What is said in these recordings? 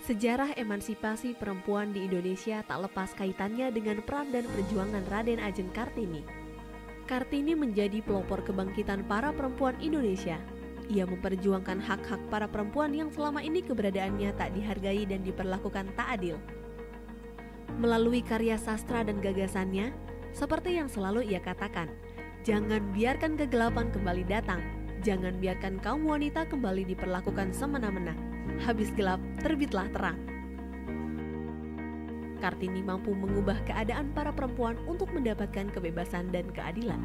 Sejarah emansipasi perempuan di Indonesia tak lepas kaitannya dengan peran dan perjuangan Raden Ajeng Kartini. Kartini menjadi pelopor kebangkitan para perempuan Indonesia. Ia memperjuangkan hak-hak para perempuan yang selama ini keberadaannya tak dihargai dan diperlakukan tak adil. Melalui karya sastra dan gagasannya, seperti yang selalu ia katakan, jangan biarkan kegelapan kembali datang, jangan biarkan kaum wanita kembali diperlakukan semena-mena. Habis gelap, terbitlah terang. Kartini mampu mengubah keadaan para perempuan untuk mendapatkan kebebasan dan keadilan.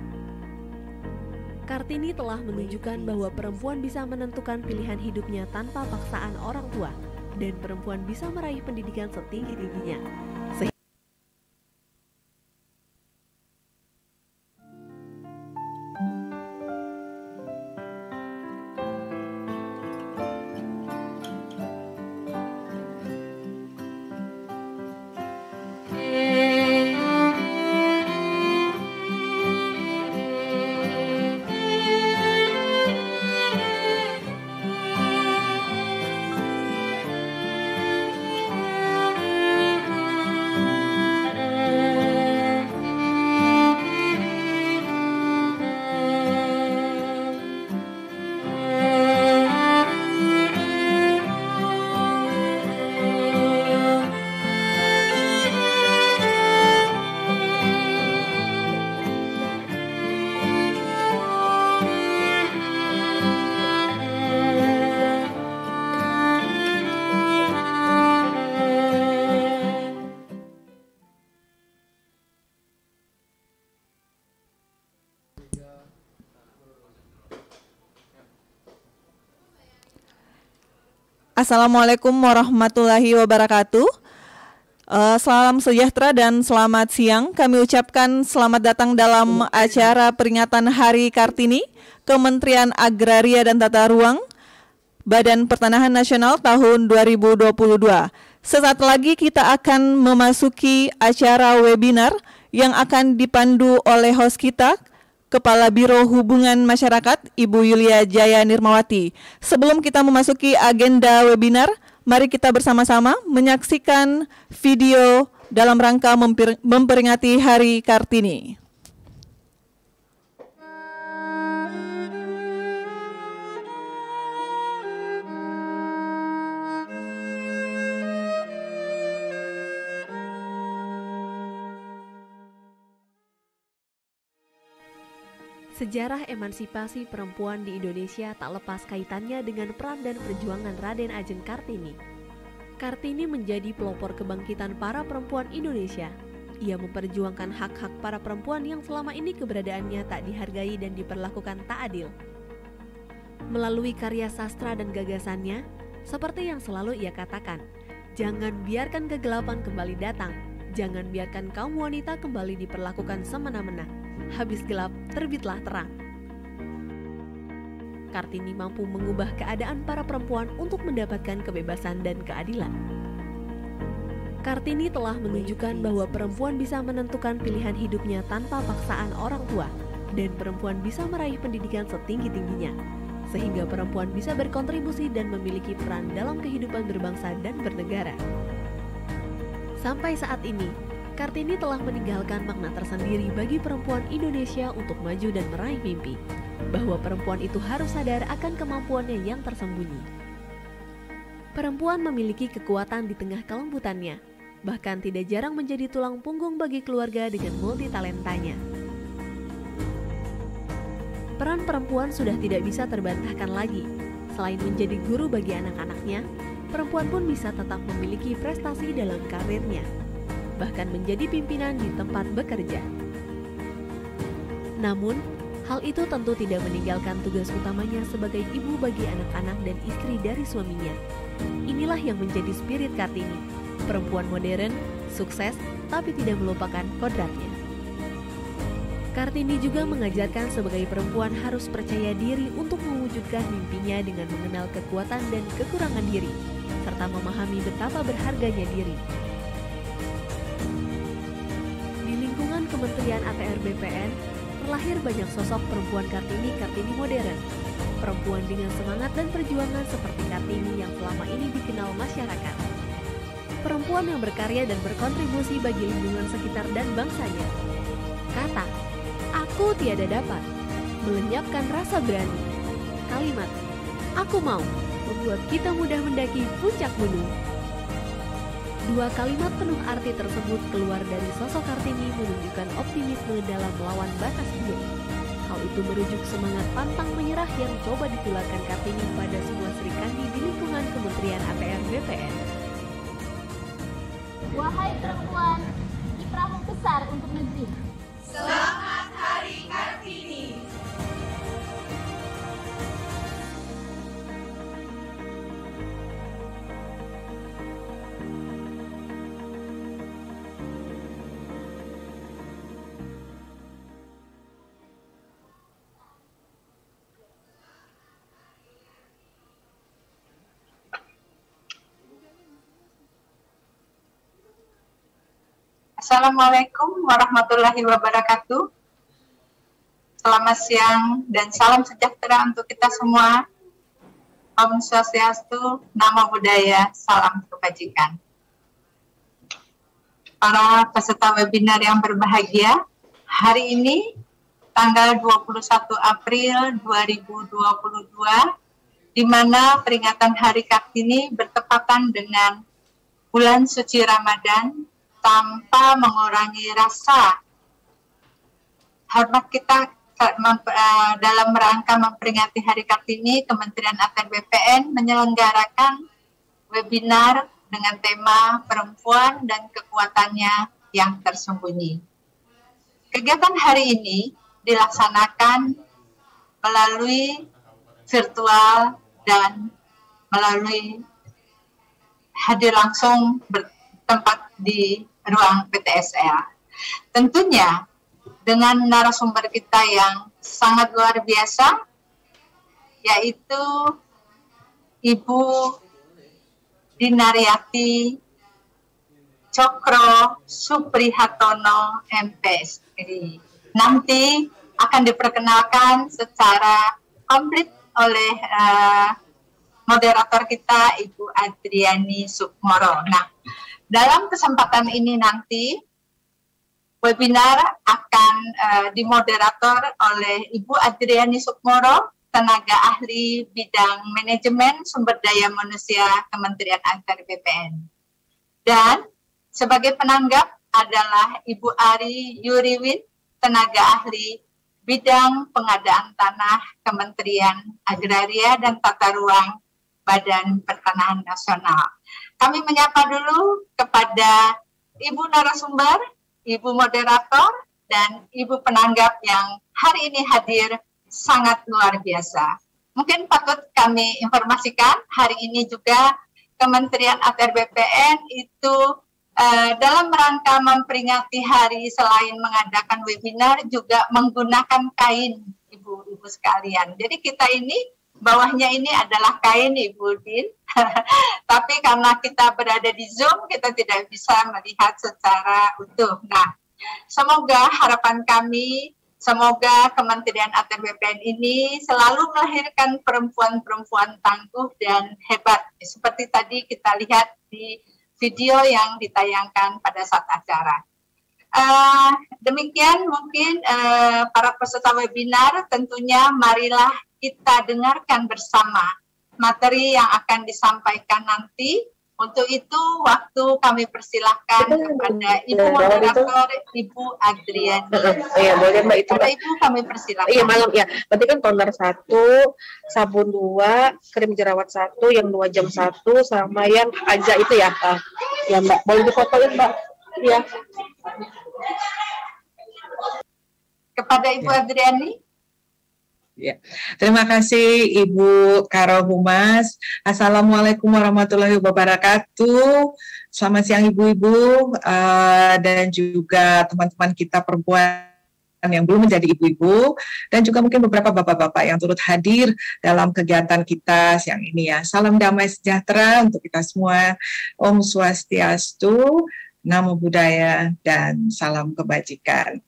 Kartini telah menunjukkan bahwa perempuan bisa menentukan pilihan hidupnya tanpa paksaan orang tua, dan perempuan bisa meraih pendidikan setinggi-tingginya. Assalamualaikum warahmatullahi wabarakatuh. Salam sejahtera dan selamat siang. Kami ucapkan selamat datang dalam acara peringatan Hari Kartini, Kementerian Agraria dan Tata Ruang, Badan Pertanahan Nasional tahun 2022. Sesaat lagi kita akan memasuki acara webinar yang akan dipandu oleh host kita, Kepala Biro Hubungan Masyarakat, Ibu Yulia Jaya Nirmawati. Sebelum kita memasuki agenda webinar, mari kita bersama-sama menyaksikan video dalam rangka memperingati Hari Kartini. Sejarah emansipasi perempuan di Indonesia tak lepas kaitannya dengan peran dan perjuangan Raden Ajeng Kartini. Kartini menjadi pelopor kebangkitan para perempuan Indonesia. Ia memperjuangkan hak-hak para perempuan yang selama ini keberadaannya tak dihargai dan diperlakukan tak adil. Melalui karya sastra dan gagasannya, seperti yang selalu ia katakan, jangan biarkan kegelapan kembali datang, jangan biarkan kaum wanita kembali diperlakukan semena-mena. Habis gelap, terbitlah terang. Kartini mampu mengubah keadaan para perempuan untuk mendapatkan kebebasan dan keadilan. Kartini telah menunjukkan bahwa perempuan bisa menentukan pilihan hidupnya tanpa paksaan orang tua, dan perempuan bisa meraih pendidikan setinggi-tingginya, sehingga perempuan bisa berkontribusi dan memiliki peran dalam kehidupan berbangsa dan bernegara. Sampai saat ini, Kartini telah meninggalkan makna tersendiri bagi perempuan Indonesia untuk maju dan meraih mimpi, bahwa perempuan itu harus sadar akan kemampuannya yang tersembunyi. Perempuan memiliki kekuatan di tengah kelembutannya, bahkan tidak jarang menjadi tulang punggung bagi keluarga dengan multitalentanya. Peran perempuan sudah tidak bisa terbantahkan lagi. Selain menjadi guru bagi anak-anaknya, perempuan pun bisa tetap memiliki prestasi dalam karirnya, bahkan menjadi pimpinan di tempat bekerja. Namun, hal itu tentu tidak meninggalkan tugas utamanya sebagai ibu bagi anak-anak dan istri dari suaminya. Inilah yang menjadi spirit Kartini, perempuan modern, sukses, tapi tidak melupakan kodratnya. Kartini juga mengajarkan sebagai perempuan harus percaya diri untuk mewujudkan mimpinya dengan mengenal kekuatan dan kekurangan diri, serta memahami betapa berharganya diri. Kementerian ATR BPN, terlahir banyak sosok perempuan Kartini modern. Perempuan dengan semangat dan perjuangan seperti Kartini yang selama ini dikenal masyarakat. perempuan yang berkarya dan berkontribusi bagi lingkungan sekitar dan bangsanya. Kata, aku tiada dapat, melenyapkan rasa berani. Kalimat, aku mau, membuat kita mudah mendaki puncak gunung. Dua kalimat penuh arti tersebut keluar dari sosok Kartini menunjukkan optimisme dalam melawan batas diri. Hal itu merujuk semangat pantang menyerah yang coba ditularkan Kartini pada semua Sri Kandi di lingkungan Kementerian ATR BPN. Wahai perempuan, kiprahmu besar untuk negeri. Selamat Hari Kartini. Assalamualaikum warahmatullahi wabarakatuh. Selamat siang dan salam sejahtera untuk kita semua. Om Swastiastu, Namo Buddhaya, salam kebajikan. Para peserta webinar yang berbahagia, hari ini tanggal 21 April 2022, di mana peringatan Hari Kartini bertepatan dengan bulan suci Ramadan, tanpa mengurangi rasa hormat kita dalam rangka memperingati Hari Kartini. Kementerian ATR BPN menyelenggarakan webinar dengan tema perempuan dan kekuatannya yang tersembunyi. Kegiatan hari ini dilaksanakan melalui virtual dan melalui hadir langsung bertempat di ruang PTSL. Tentunya dengan narasumber kita yang sangat luar biasa, yaitu Ibu Dinariati Cokro Suprihatono MPSI. Nanti akan diperkenalkan secara komplit oleh moderator kita, Ibu Adriani Sukmoro. Nah, dalam kesempatan ini nanti webinar akan dimoderator oleh Ibu Adriani Sukmoro, tenaga ahli bidang manajemen sumber daya manusia Kementerian ATR BPN. Dan sebagai penanggap adalah Ibu Ari Yuriwin, tenaga ahli bidang pengadaan tanah Kementerian Agraria dan Tata Ruang Badan Pertanahan Nasional. Kami menyapa dulu kepada Ibu narasumber, Ibu moderator, dan Ibu penanggap yang hari ini hadir sangat luar biasa. Mungkin patut kami informasikan, hari ini juga Kementerian ATR BPN itu dalam rangka memperingati hari selain mengadakan webinar juga menggunakan kain, Ibu-ibu sekalian. Jadi kita ini bawahnya ini adalah kain, Ibu Din. Tapi karena kita berada di Zoom, kita tidak bisa melihat secara utuh. Nah, semoga harapan kami, semoga Kementerian ATR BPN ini selalu melahirkan perempuan-perempuan tangguh dan hebat. Seperti tadi kita lihat di video yang ditayangkan pada saat acara. Demikian mungkin para peserta webinar, tentunya marilah kita dengarkan bersama materi yang akan disampaikan nanti. Untuk itu waktu kami persilahkan kepada Ibu moderator, Ibu Adriani. Iya boleh Mbak, itu Mbak. Ibu kami persilahkan. Iya malam ya. Berarti kan toner 1, sabun 2, krim jerawat 1, yang 2 jam 1, sama yang aja itu ya. Ya Mbak, boleh difotoin Mbak. Iya. Kepada Ibu Adriani. Ya. Terima kasih Ibu Karohumas. Assalamualaikum warahmatullahi wabarakatuh. Selamat siang Ibu-ibu dan juga teman-teman kita perempuan yang belum menjadi ibu-ibu, dan juga mungkin beberapa bapak-bapak yang turut hadir dalam kegiatan kita siang ini ya. Salam damai sejahtera untuk kita semua. Om Swastiastu, Namo Buddhaya, dan salam kebajikan.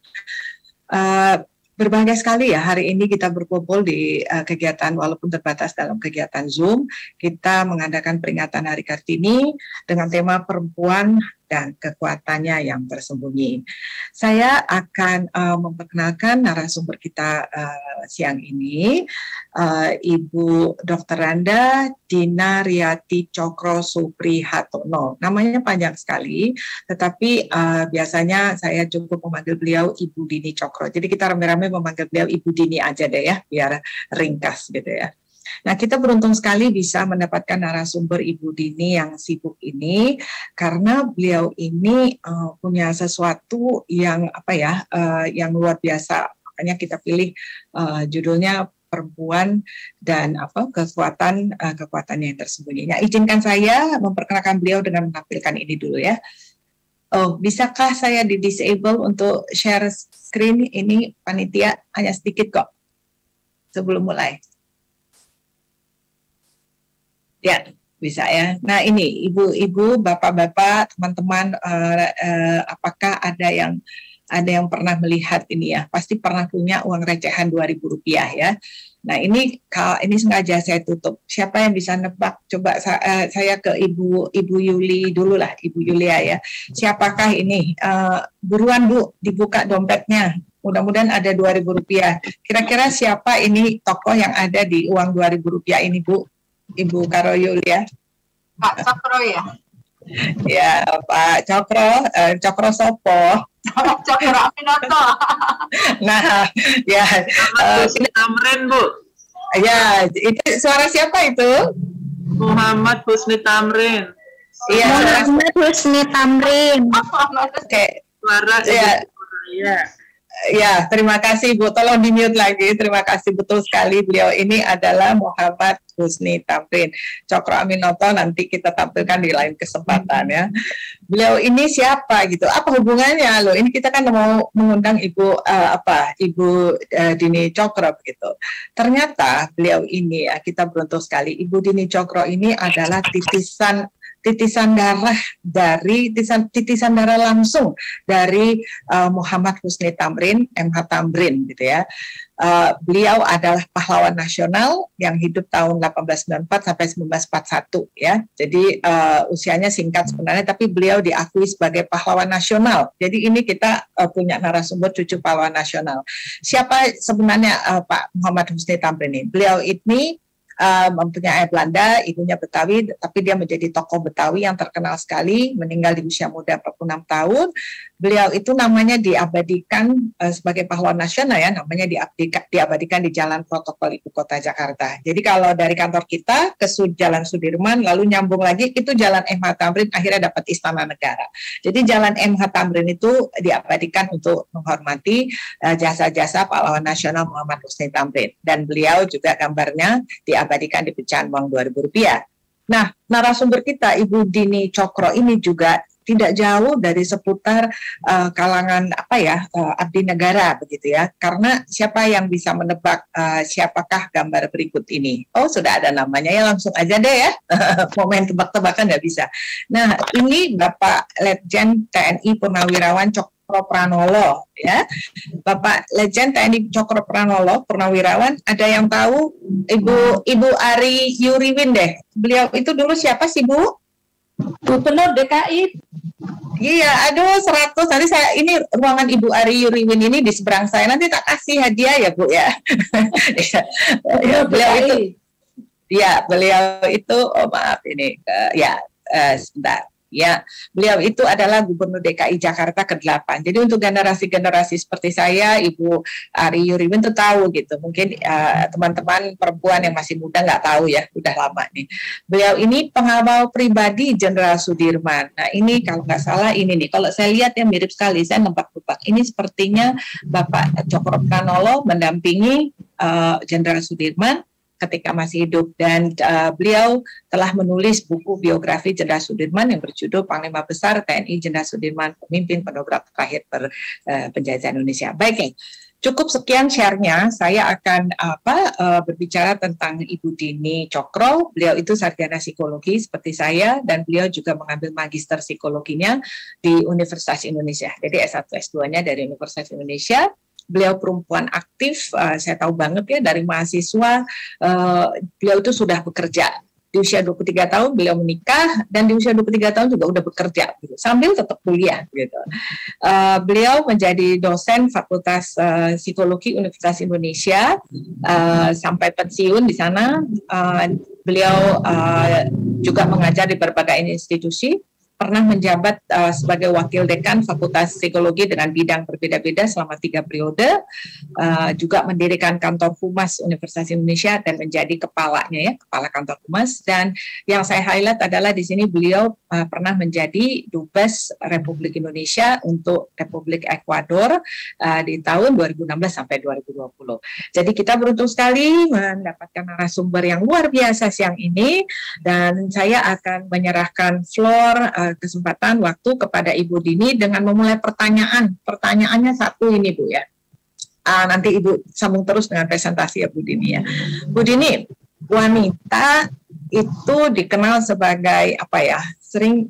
Berbahagia sekali ya hari ini kita berkumpul di kegiatan walaupun terbatas dalam kegiatan Zoom. Kita mengadakan peringatan Hari Kartini dengan tema perempuan dan kekuatannya yang tersembunyi. Saya akan memperkenalkan narasumber kita siang ini, Ibu Dr. Randa Dina Riyati Cokro Suprihatono. Namanya panjang sekali, tetapi biasanya saya cukup memanggil beliau Ibu Dini Cokro. Jadi kita rame-rame memanggil beliau Ibu Dini aja deh ya, biar ringkas gitu ya. Nah, kita beruntung sekali bisa mendapatkan narasumber Ibu Dini yang sibuk ini karena beliau ini punya sesuatu yang yang luar biasa. Makanya kita pilih judulnya perempuan dan kekuatannya yang tersembunyi. Nah, izinkan saya memperkenalkan beliau dengan menampilkan ini dulu ya. Oh, bisakah saya di-disable untuk share screen ini, panitia? Hanya sedikit kok sebelum mulai. Ya, bisa ya. Nah, ini ibu-ibu, bapak-bapak, teman-teman, apakah ada yang pernah melihat ini ya? Pasti pernah punya uang recehan Rp2.000 ya. Nah, ini sengaja saya tutup. Siapa yang bisa nebak? Coba saya ke Ibu Yuli dulu lah, Ibu Yulia ya. Siapakah ini? Buruan Bu, dibuka dompetnya. Mudah-mudahan ada Rp2.000. Kira-kira siapa ini tokoh yang ada di uang Rp2.000 ini Bu? Ibu Karo Yulia. Pak Cokro ya? Ya, Pak Cokro, Cokro Sopo. Cokro Aminoto. Nah, ya. Husni Tamrin, Bu. Ya, itu suara siapa itu? Muhammad Husni Tamrin. Iya, Muhammad Husni Tamrin. Oke. Suara Ya. Ya. Ya, terima kasih Bu. Tolong di-mute lagi. Terima kasih, betul sekali. Beliau ini adalah Muhammad Husni Tamrin. Cokro Aminoto nanti kita tampilkan di lain kesempatan ya. Beliau ini siapa gitu? Apa hubungannya loh? Ini kita kan mau mengundang Ibu Dini Cokro begitu. Ternyata beliau ini ya, kita beruntung sekali. Ibu Dini Cokro ini adalah titisan darah langsung dari Muhammad Husni Tamrin, MH Tamrin gitu ya. Beliau adalah pahlawan nasional yang hidup tahun 1894 sampai 1941 ya. Jadi usianya singkat sebenarnya, tapi beliau diakui sebagai pahlawan nasional. Jadi ini kita punya narasumber cucu pahlawan nasional. Siapa sebenarnya Pak Muhammad Husni Tamrin ini? Beliau ini mempunyai ayah Belanda, ibunya Betawi, tapi dia menjadi tokoh Betawi yang terkenal sekali, meninggal di usia muda 46 tahun. Beliau itu namanya diabadikan sebagai pahlawan nasional ya, namanya diabadikan di Jalan Protokol Ibu Kota Jakarta. Jadi kalau dari kantor kita ke Jalan Sudirman, lalu nyambung lagi, itu Jalan MH Tamrin, akhirnya dapat Istana Negara. Jadi Jalan MH Tamrin itu diabadikan untuk menghormati jasa-jasa pahlawan nasional Muhammad Husni Tamrin. Dan beliau juga gambarnya diabadikan di pecahan uang Rp2.000. Nah, narasumber kita Ibu Dini Cokro ini juga tidak jauh dari seputar kalangan abdi negara begitu ya. Karena siapa yang bisa menebak siapakah gambar berikut ini? Oh, sudah ada namanya ya, langsung aja deh ya. Mau main tebak-tebakan nggak bisa. Nah, ini Bapak Letjen TNI Purnawirawan Cokro Pranolo ya. Bapak Letjen TNI Cokro Pranolo Purnawirawan, ada yang tahu? Ibu Ari Yuriwin deh. Beliau itu dulu siapa sih Bu? Gubernur DKI. Iya, aduh 100. Nanti ini ruangan Ibu Ari Yuriwin ini di seberang saya. Nanti tak kasih hadiah ya Bu ya. Beliau itu oh maaf ini sebentar. Ya, beliau itu adalah Gubernur DKI Jakarta ke-8. Jadi untuk generasi-generasi seperti saya, Ibu Ari Yuriwin itu tahu gitu. Mungkin teman-teman perempuan yang masih muda nggak tahu ya, udah lama nih. Beliau ini pengawal pribadi Jenderal Sudirman. Nah ini kalau nggak salah ini nih, kalau saya lihat ya mirip sekali, saya nebak-nebak. Ini sepertinya Bapak Cokro Pranolo mendampingi Jenderal Sudirman ketika masih hidup, dan beliau telah menulis buku biografi Jenderal Sudirman yang berjudul Panglima Besar TNI Jenderal Sudirman, Pemimpin Pendobrak Terakhir Penjajahan Indonesia. Baik, cukup sekian share-nya. Saya akan berbicara tentang Ibu Dini Cokro. Beliau itu sarjana psikologi seperti saya, dan beliau juga mengambil magister psikologinya di Universitas Indonesia. Jadi S1 S2-nya dari Universitas Indonesia. beliau perempuan aktif, saya tahu banget ya dari mahasiswa, beliau itu sudah bekerja. Di usia 23 tahun beliau menikah, dan di usia 23 tahun juga udah bekerja gitu, sambil tetap kuliah gitu. Beliau menjadi dosen Fakultas Psikologi Universitas Indonesia sampai pensiun di sana. Beliau juga mengajar di berbagai institusi, pernah menjabat sebagai wakil dekan Fakultas Psikologi dengan bidang berbeda-beda selama 3 periode, juga mendirikan kantor humas Universitas Indonesia dan menjadi kepalanya ya, kepala kantor humas. Dan yang saya highlight adalah di sini beliau pernah menjadi Dubes Republik Indonesia untuk Republik Ekuador di tahun 2016 sampai 2020. Jadi kita beruntung sekali mendapatkan narasumber yang luar biasa siang ini, dan saya akan menyerahkan floor kesempatan waktu kepada Ibu Dini dengan memulai pertanyaan. Pertanyaannya satu ini Bu ya. Nanti Ibu sambung terus dengan presentasi ya Bu Dini ya. Bu Dini, wanita itu dikenal sebagai apa ya? Sering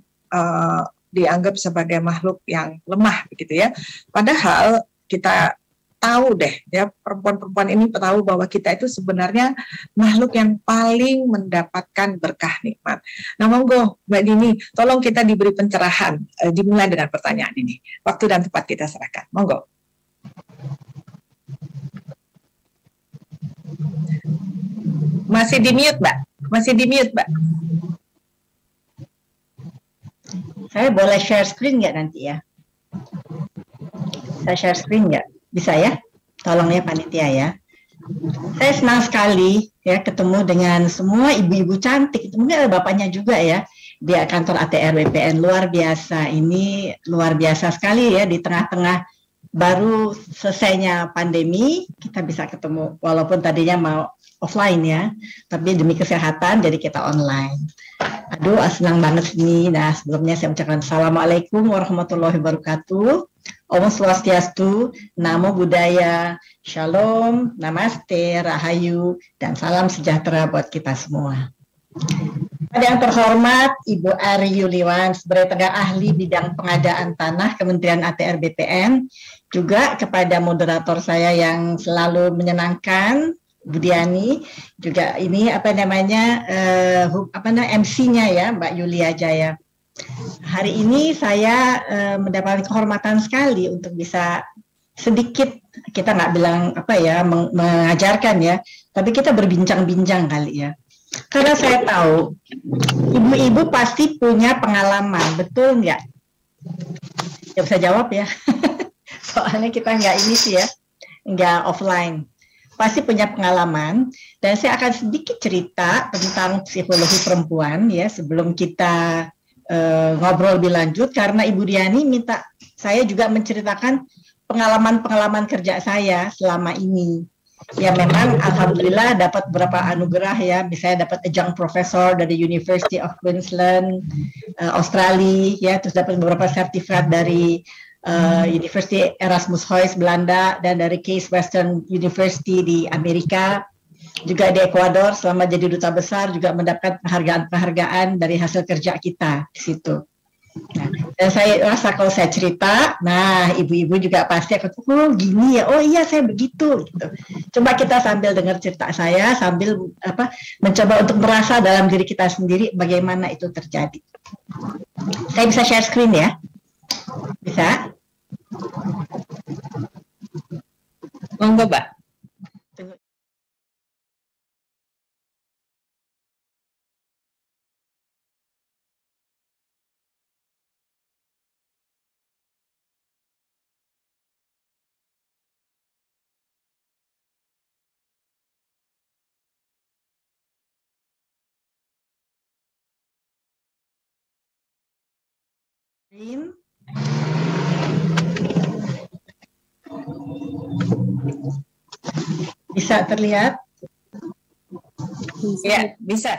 dianggap sebagai makhluk yang lemah begitu ya. Padahal kita tahu deh ya, perempuan-perempuan ini tahu bahwa kita itu sebenarnya makhluk yang paling mendapatkan berkah nikmat. Nah monggo Mbak Dini, tolong kita diberi pencerahan, dimulai dengan pertanyaan ini. Waktu dan tempat kita serahkan, monggo. Masih di mute Mbak, masih di mute Mbak. Saya boleh share screen nggak nanti ya? Saya share screen nggak? Bisa ya? Tolong ya panitia ya. Saya senang sekali ya ketemu dengan semua ibu-ibu cantik. Mungkin ada bapaknya juga ya di kantor ATR BPN. Luar biasa, ini luar biasa sekali ya, di tengah-tengah baru selesainya pandemi kita bisa ketemu, walaupun tadinya mau offline ya, tapi demi kesehatan jadi kita online. Aduh, senang banget ini. Nah, sebelumnya saya ucapkan Assalamualaikum warahmatullahi wabarakatuh. Om Swastiastu, Namo Buddhaya, Shalom, Namaste, Rahayu, dan salam sejahtera buat kita semua. Pada yang terhormat Ibu Ari Yuliwan sebagai tenaga ahli bidang pengadaan tanah Kementerian ATR BPN, juga kepada moderator saya yang selalu menyenangkan, Bu Diani, juga ini MC-nya ya, Mbak Yulia Jaya. Hari ini saya mendapatkan kehormatan sekali untuk bisa sedikit, kita nggak bilang mengajarkan ya, tapi kita berbincang-bincang kali ya. Karena saya tahu ibu-ibu pasti punya pengalaman, betul nggak? Ya bisa jawab ya. Soalnya kita nggak ini sih ya, nggak offline. Pasti punya pengalaman, dan saya akan sedikit cerita tentang psikologi perempuan ya sebelum kita ngobrol lebih lanjut, karena Ibu Diani minta saya juga menceritakan pengalaman-pengalaman kerja saya selama ini. Ya memang alhamdulillah dapat beberapa anugerah ya, misalnya dapat adjunct professor dari University of Queensland, Australia ya, terus dapat beberapa sertifikat dari University Erasmus Hoyes Belanda dan dari Case Western University di Amerika. Juga di Ekuador selama jadi duta besar juga mendapatkan penghargaan-penghargaan dari hasil kerja kita di situ. Nah, dan saya rasa kalau saya cerita, nah ibu-ibu juga pasti akan, oh gini ya, oh iya saya begitu. Gitu. Coba kita sambil dengar cerita saya, sambil mencoba untuk merasa dalam diri kita sendiri bagaimana itu terjadi. Saya bisa share screen ya? Bisa? Monggo Mbak. Bisa terlihat? Ya, bisa.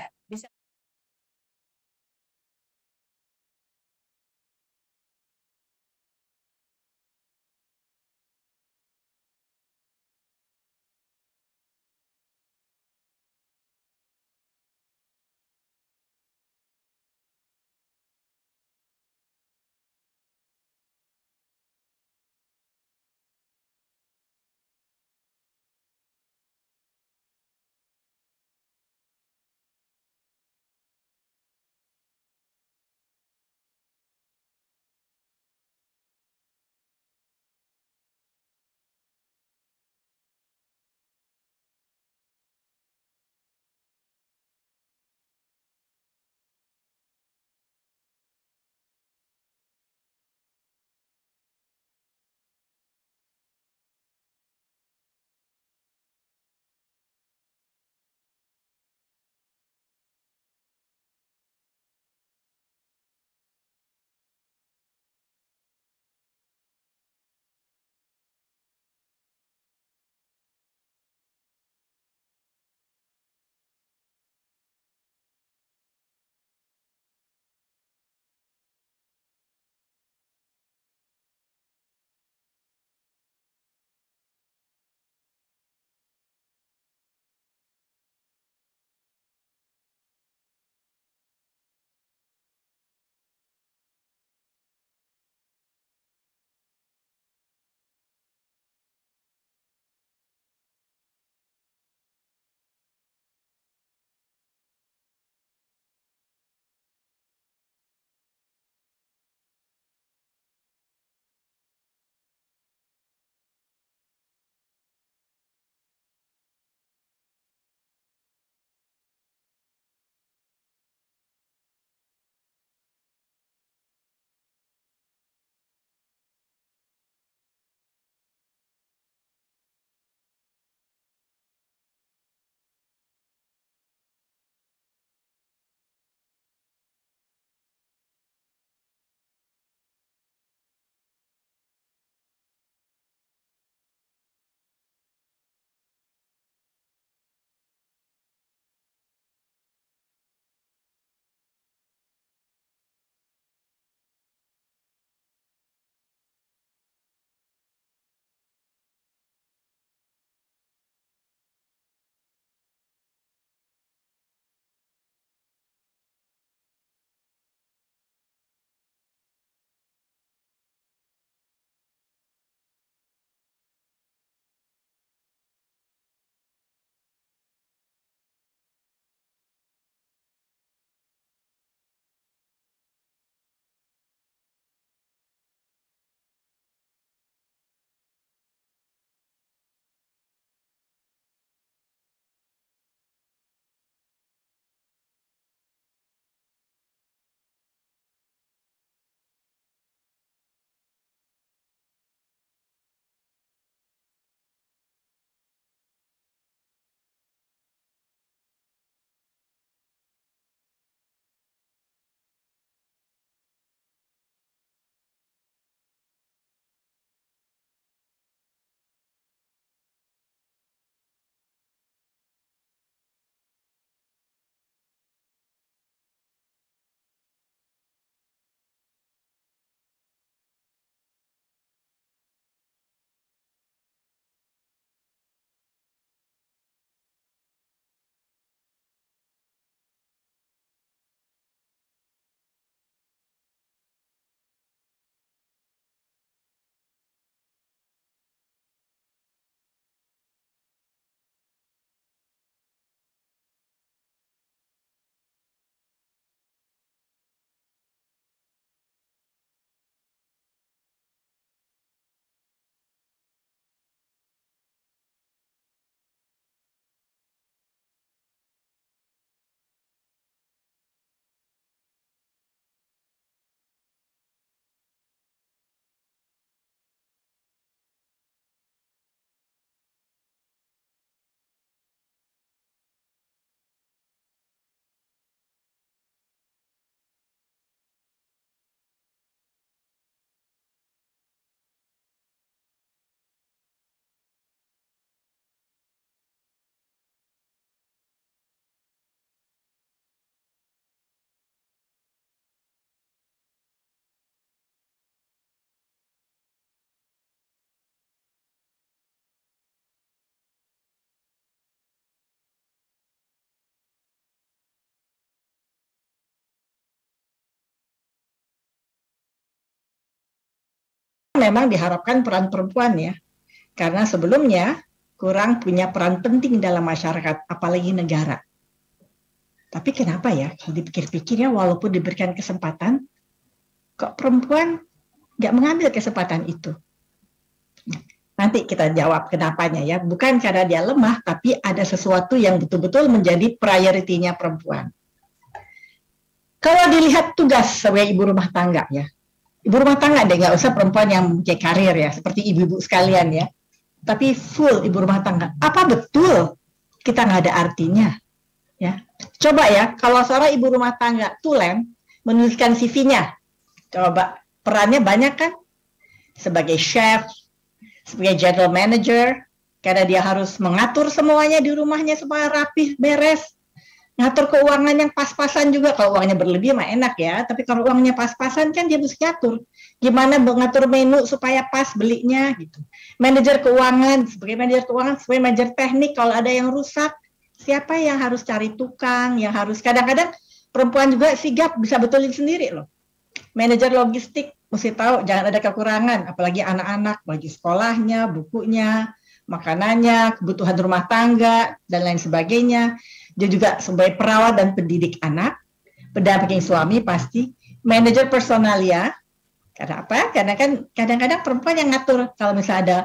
memang diharapkan peran perempuan ya, karena sebelumnya kurang punya peran penting dalam masyarakat, apalagi negara. Tapi kenapa ya, kalau dipikir-pikirnya walaupun diberikan kesempatan, kok perempuan nggak mengambil kesempatan itu? Nanti kita jawab kenapanya ya, bukan karena dia lemah, tapi ada sesuatu yang betul-betul menjadi prioritinya perempuan. Kalau dilihat tugas sebagai ibu rumah tangga ya, ibu rumah tangga deh, nggak usah perempuan yang punya karir ya, seperti ibu-ibu sekalian ya, tapi full ibu rumah tangga. Apa betul kita nggak ada artinya? Ya, coba ya, kalau seorang ibu rumah tangga tulen menuliskan CV-nya, coba perannya banyak kan? Sebagai chef, sebagai general manager, karena dia harus mengatur semuanya di rumahnya supaya rapih, beres. Ngatur keuangan yang pas-pasan juga. Kalau uangnya berlebih mah enak ya, tapi kalau uangnya pas-pasan kan dia mesti ngatur. Gimana mengatur menu supaya pas belinya gitu. Manajer keuangan, sebagai manajer keuangan, sebagai manajer teknik, kalau ada yang rusak, siapa yang harus cari tukang, yang harus kadang-kadang perempuan juga sigap bisa betulin sendiri loh. Manajer logistik mesti tahu jangan ada kekurangan, apalagi anak-anak, baju sekolahnya, bukunya, makanannya, kebutuhan rumah tangga, dan lain sebagainya. Dia juga sebagai perawat dan pendidik anak, pendamping suami pasti, manajer personalia. Karena apa? Karena kan kadang-kadang perempuan yang ngatur, kalau misalnya ada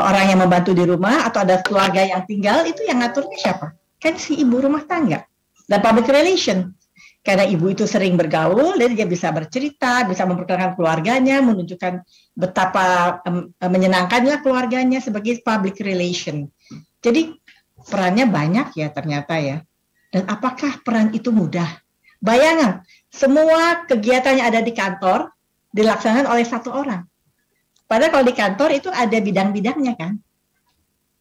orang yang membantu di rumah atau ada keluarga yang tinggal, itu yang ngaturnya siapa? Kan si ibu rumah tangga. Dan public relation. Karena ibu itu sering bergaul, dan dia bisa bercerita, bisa memperkenalkan keluarganya, menunjukkan betapa menyenangkannya keluarganya sebagai public relation. Jadi perannya banyak ya ternyata ya. Dan apakah peran itu mudah? Bayangan, semua kegiatan yang ada di kantor dilaksanakan oleh satu orang. Padahal kalau di kantor itu ada bidang-bidangnya kan.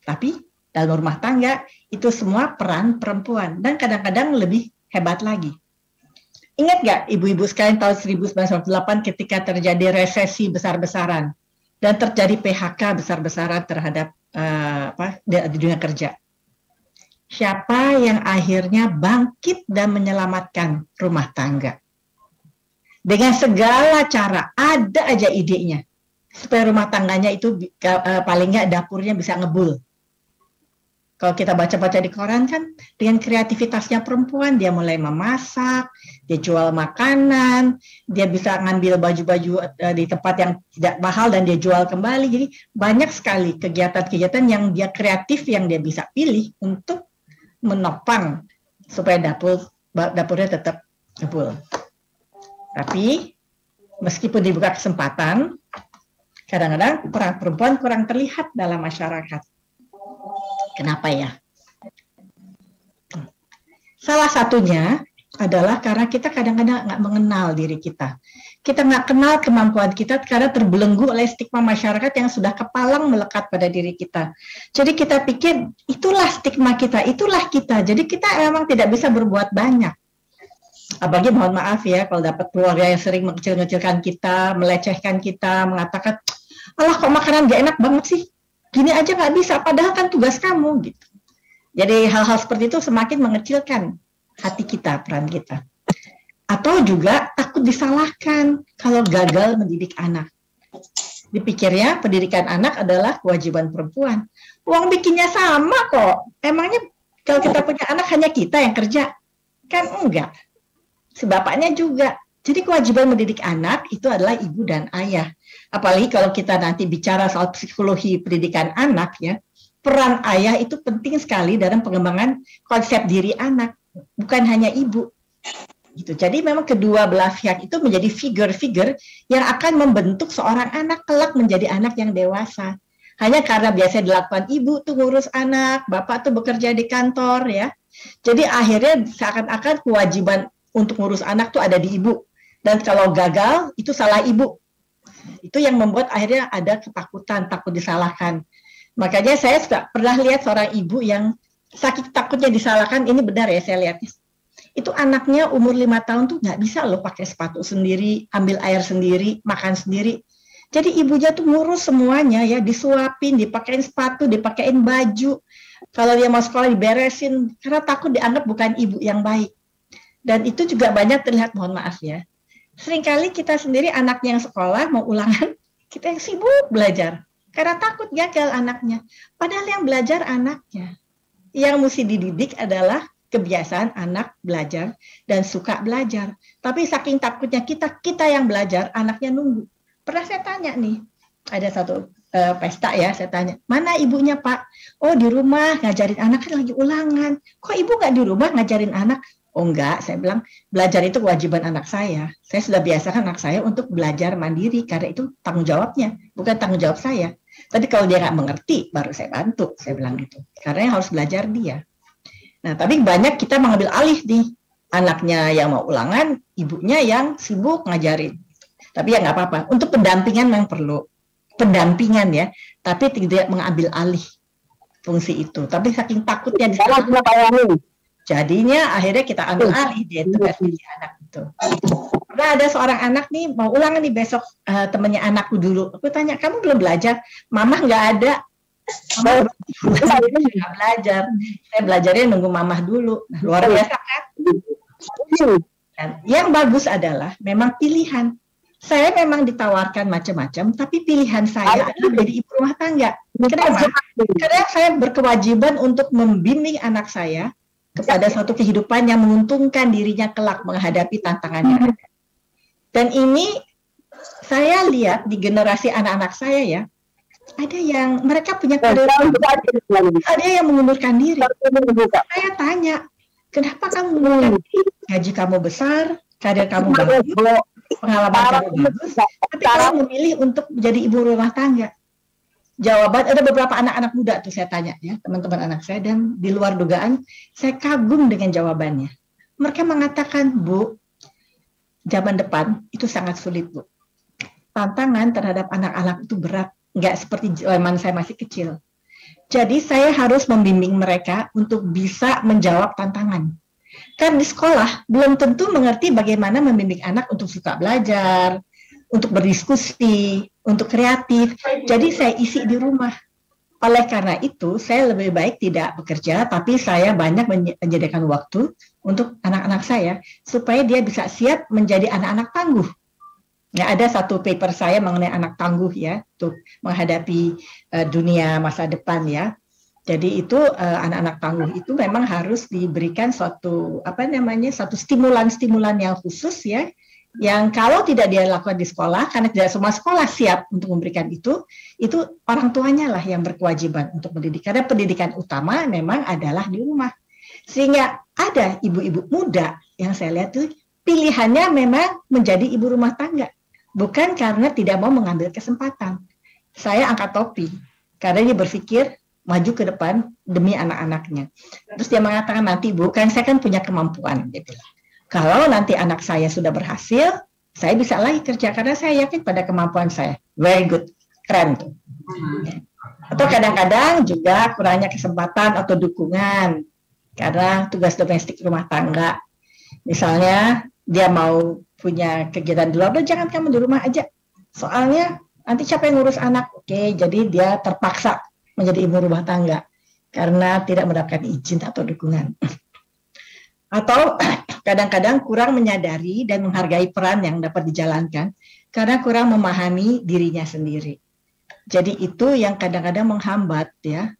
Tapi dalam rumah tangga itu semua peran perempuan. Dan kadang-kadang lebih hebat lagi. Ingat nggak ibu-ibu sekalian tahun 1998 ketika terjadi resesi besar-besaran. Dan terjadi PHK besar-besaran terhadap di dunia kerja. Siapa yang akhirnya bangkit dan menyelamatkan rumah tangga? Dengan segala cara, ada aja idenya. Supaya rumah tangganya itu paling nggak dapurnya bisa ngebul. Kalau kita baca-baca di koran kan, dengan kreativitasnya perempuan, dia mulai memasak, dia jual makanan, dia bisa ngambil baju-baju di tempat yang tidak mahal dan dia jual kembali. Jadi banyak sekali kegiatan-kegiatan yang dia kreatif, yang dia bisa pilih untuk menopang supaya dapurnya tetap ngebul. Tapi meskipun dibuka kesempatan, kadang-kadang peran perempuan kurang terlihat dalam masyarakat. Kenapa ya? Salah satunya adalah karena kita kadang-kadang nggak mengenal diri kita. Kita nggak kenal kemampuan kita karena terbelenggu oleh stigma masyarakat yang sudah kepalang melekat pada diri kita. Jadi kita pikir itulah stigma kita, itulah kita. Jadi kita memang tidak bisa berbuat banyak. Apalagi mohon maaf ya kalau dapat keluarga yang sering mengecil-ngecilkan kita, melecehkan kita, mengatakan, alah kok makanan gak enak banget sih? Gini aja nggak bisa, padahal kan tugas kamu gitu. Jadi hal-hal seperti itu semakin mengecilkan hati kita, peran kita. Atau juga takut disalahkan kalau gagal mendidik anak. Dipikirnya pendidikan anak adalah kewajiban perempuan. Uang bikinnya sama kok. Emangnya kalau kita punya anak hanya kita yang kerja? Kan enggak. Si bapaknya juga. Jadi kewajiban mendidik anak itu adalah ibu dan ayah. Apalagi kalau kita nanti bicara soal psikologi pendidikan anak ya, peran ayah itu penting sekali dalam pengembangan konsep diri anak, bukan hanya ibu. Gitu. Jadi memang kedua belah pihak itu menjadi figur-figur yang akan membentuk seorang anak kelak menjadi anak yang dewasa. Hanya karena biasa dilakukan ibu tuh ngurus anak, bapak tuh bekerja di kantor ya. Jadi akhirnya seakan-akan kewajiban untuk ngurus anak tuh ada di ibu. Dan kalau gagal itu salah ibu. Itu yang membuat akhirnya ada ketakutan, takut disalahkan. Makanya saya sudah pernah lihat seorang ibu yang saking takutnya disalahkan, ini benar ya saya lihat. Itu anaknya umur 5 tahun tuh nggak bisa loh pakai sepatu sendiri, ambil air sendiri, makan sendiri. Jadi ibunya tuh ngurus semuanya ya, disuapin, dipakein sepatu, dipakein baju. Kalau dia mau sekolah diberesin, karena takut dianggap bukan ibu yang baik. Dan itu juga banyak terlihat, mohon maaf ya. Seringkali kita sendiri anaknya yang sekolah mau ulangan, Kita yang sibuk belajar karena takut gagal anaknya. Padahal yang belajar anaknya. Yang mesti dididik adalah kebiasaan anak belajar dan suka belajar. Tapi saking takutnya kita yang belajar, anaknya nunggu. Pernah saya tanya nih, ada satu pesta ya, saya tanya, mana ibunya Pak? Oh di rumah ngajarin anak, kan lagi ulangan. Kok ibu nggak di rumah ngajarin anak? Oh enggak, saya bilang belajar itu kewajiban anak saya. Saya sudah biasakan anak saya untuk belajar mandiri karena itu tanggung jawabnya, bukan tanggung jawab saya. Tapi kalau dia nggak mengerti, baru saya bantu, saya bilang gitu. Karena yang harus belajar dia. Nah, tapi banyak kita mengambil alih nih, anaknya yang mau ulangan, ibunya yang sibuk ngajarin. Tapi ya nggak apa-apa. Untuk pendampingan yang perlu, pendampingan ya, tapi tidak mengambil alih fungsi itu. Tapi saking takutnya di sana, jadinya akhirnya kita ambil alih dia itu versi anak itu. Pernah ada seorang anak nih mau ulangan nih besok, temennya anakku dulu. Aku tanya, kamu belum belajar? Mamah nggak ada. Mama nggak belajar. Saya belajarnya nunggu mamah dulu. Nah, luar biasa kan? Dan yang bagus adalah memang pilihan. Saya memang ditawarkan macam-macam, tapi pilihan saya adalah menjadi ibu rumah tangga. Kenapa? Karena saya berkewajiban untuk membimbing anak saya kepada suatu kehidupan yang menguntungkan dirinya kelak menghadapi tantangannya. Dan ini saya lihat di generasi anak-anak saya ya, ada yang mereka punya karir, ada yang mengundurkan diri. Saya tanya, kenapa kamu mengundurkan diri? Gaji kamu besar, karir kamu bagus, pengalaman kamu bagus, tapi kamu memilih untuk menjadi ibu rumah tangga. Jawaban, ada beberapa anak-anak muda tuh saya tanya ya, teman-teman anak saya, dan di luar dugaan, saya kagum dengan jawabannya. Mereka mengatakan, Bu, zaman depan itu sangat sulit, Bu. Tantangan terhadap anak-anak itu berat, nggak seperti zaman saya masih kecil. Jadi saya harus membimbing mereka untuk bisa menjawab tantangan. Kan di sekolah belum tentu mengerti bagaimana membimbing anak untuk suka belajar, untuk berdiskusi, untuk kreatif. Jadi saya isi di rumah. Oleh karena itu, saya lebih baik tidak bekerja, tapi saya banyak menyediakan waktu untuk anak-anak saya, supaya dia bisa siap menjadi anak-anak tangguh. Ya, ada satu paper saya mengenai anak tangguh ya, untuk menghadapi dunia masa depan ya. Jadi itu anak-anak tangguh itu memang harus diberikan suatu satu stimulan-stimulan yang khusus ya, yang kalau tidak dia lakukan di sekolah, karena tidak semua sekolah siap untuk memberikan itu orang tuanya lah yang berkewajiban untuk mendidik. Karena pendidikan utama memang adalah di rumah. Sehingga ada ibu-ibu muda yang saya lihat tuh pilihannya memang menjadi ibu rumah tangga. Bukan karena tidak mau mengambil kesempatan. Saya angkat topi, karena dia berpikir maju ke depan demi anak-anaknya. Terus dia mengatakan, nanti Bu, kan saya kan punya kemampuan. Dia bilang, kalau nanti anak saya sudah berhasil, saya bisa lagi kerja karena saya yakin pada kemampuan saya. Very good, keren tuh. Atau kadang-kadang juga kurangnya kesempatan atau dukungan karena tugas domestik rumah tangga. Misalnya dia mau punya kegiatan di luar, jangan kamu di rumah aja. Soalnya nanti siapa yang ngurus anak? Oke, jadi dia terpaksa menjadi ibu rumah tangga karena tidak mendapatkan izin atau dukungan. Atau kadang-kadang kurang menyadari dan menghargai peran yang dapat dijalankan karena kurang memahami dirinya sendiri. Jadi itu yang kadang-kadang menghambat ya.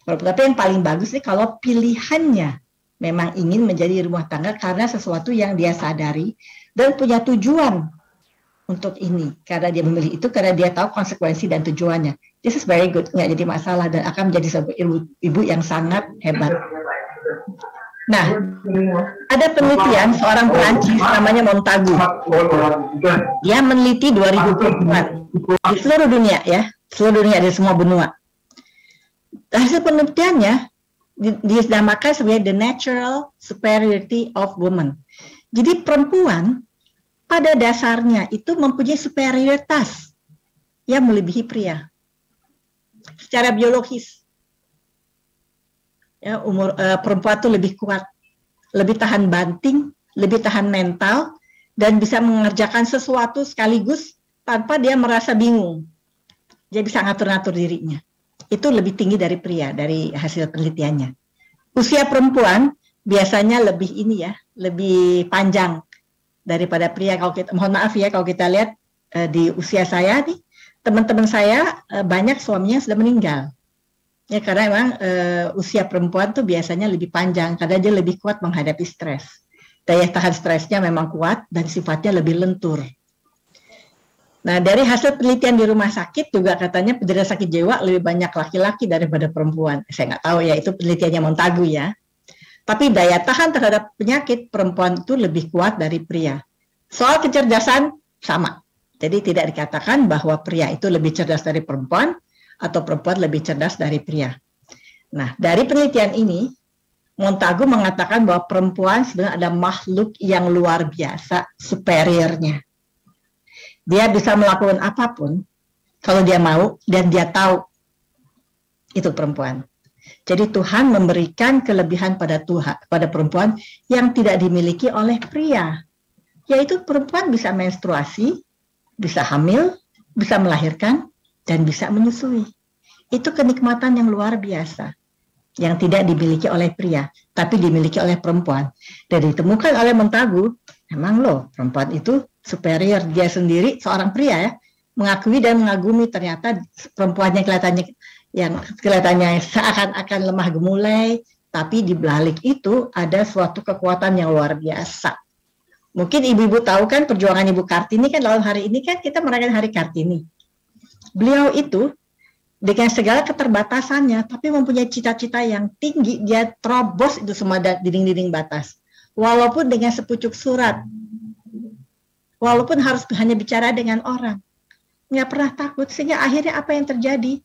Tapi yang paling bagus nih kalau pilihannya memang ingin menjadi rumah tangga karena sesuatu yang dia sadari dan punya tujuan untuk ini. Karena dia memilih itu karena dia tahu konsekuensi dan tujuannya. This is very good, nggak jadi masalah dan akan menjadi sebuah ibu yang sangat hebat. Nah, ada penelitian seorang Perancis namanya Montagu. Dia meneliti 2004 di seluruh dunia ya, seluruh dunia, di semua benua. Hasil penelitiannya dinamakan sebagai the natural superiority of women. Jadi perempuan pada dasarnya itu mempunyai superioritas yang melebihi pria secara biologis. Ya, perempuan itu lebih kuat, lebih tahan banting, lebih tahan mental, dan bisa mengerjakan sesuatu sekaligus tanpa dia merasa bingung. Dia bisa ngatur-ngatur dirinya. Itu lebih tinggi dari pria, dari hasil penelitiannya. Usia perempuan biasanya lebih lebih panjang daripada pria. Kalau kita, mohon maaf ya, kalau kita lihat di usia saya nih, teman-teman saya banyak suaminya sudah meninggal. Ya karena memang usia perempuan tuh biasanya lebih panjang karena dia lebih kuat menghadapi stres. Daya tahan stresnya memang kuat dan sifatnya lebih lentur. Nah, dari hasil penelitian di rumah sakit juga katanya penderita sakit jiwa lebih banyak laki-laki daripada perempuan. Saya nggak tahu ya, itu penelitiannya Montagu ya. Tapi daya tahan terhadap penyakit perempuan itu lebih kuat dari pria. Soal kecerdasan sama. Jadi tidak dikatakan bahwa pria itu lebih cerdas dari perempuan atau perempuan lebih cerdas dari pria. Nah, dari penelitian ini, Montagu mengatakan bahwa perempuan sebenarnya ada makhluk yang luar biasa, superiornya. Dia bisa melakukan apapun kalau dia mau dan dia tahu. Itu perempuan. Jadi Tuhan memberikan kelebihan pada perempuan yang tidak dimiliki oleh pria. Yaitu perempuan bisa menstruasi, bisa hamil, bisa melahirkan, dan bisa menyusui. Itu kenikmatan yang luar biasa. Yang tidak dimiliki oleh pria, tapi dimiliki oleh perempuan. Dan ditemukan oleh Montagu, memang loh, perempuan itu superior. Dia sendiri, seorang pria ya, mengakui dan mengagumi ternyata perempuannya kelihatannya seakan-akan lemah gemulai, tapi di balik itu ada suatu kekuatan yang luar biasa. Mungkin ibu-ibu tahu kan perjuangan Ibu Kartini kan dalam hari ini kan kita merayakan Hari Kartini. Beliau itu dengan segala keterbatasannya, tapi mempunyai cita-cita yang tinggi, dia terobos itu semua dinding-dinding batas. Walaupun dengan sepucuk surat, walaupun harus hanya bicara dengan orang, nggak pernah takut, sehingga akhirnya apa yang terjadi?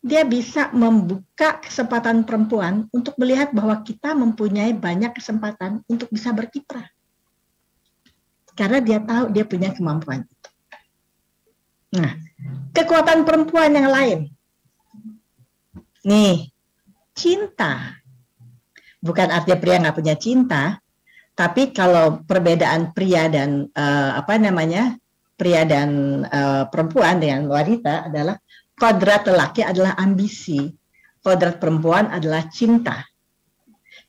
Dia bisa membuka kesempatan perempuan untuk melihat bahwa kita mempunyai banyak kesempatan untuk bisa berkiprah. Karena dia tahu dia punya kemampuan itu. Nah, kekuatan perempuan yang lain. Nih, cinta. Bukan artinya pria nggak punya cinta, tapi kalau perbedaan pria dan pria dan perempuan dengan wanita adalah kodrat lelaki adalah ambisi, kodrat perempuan adalah cinta.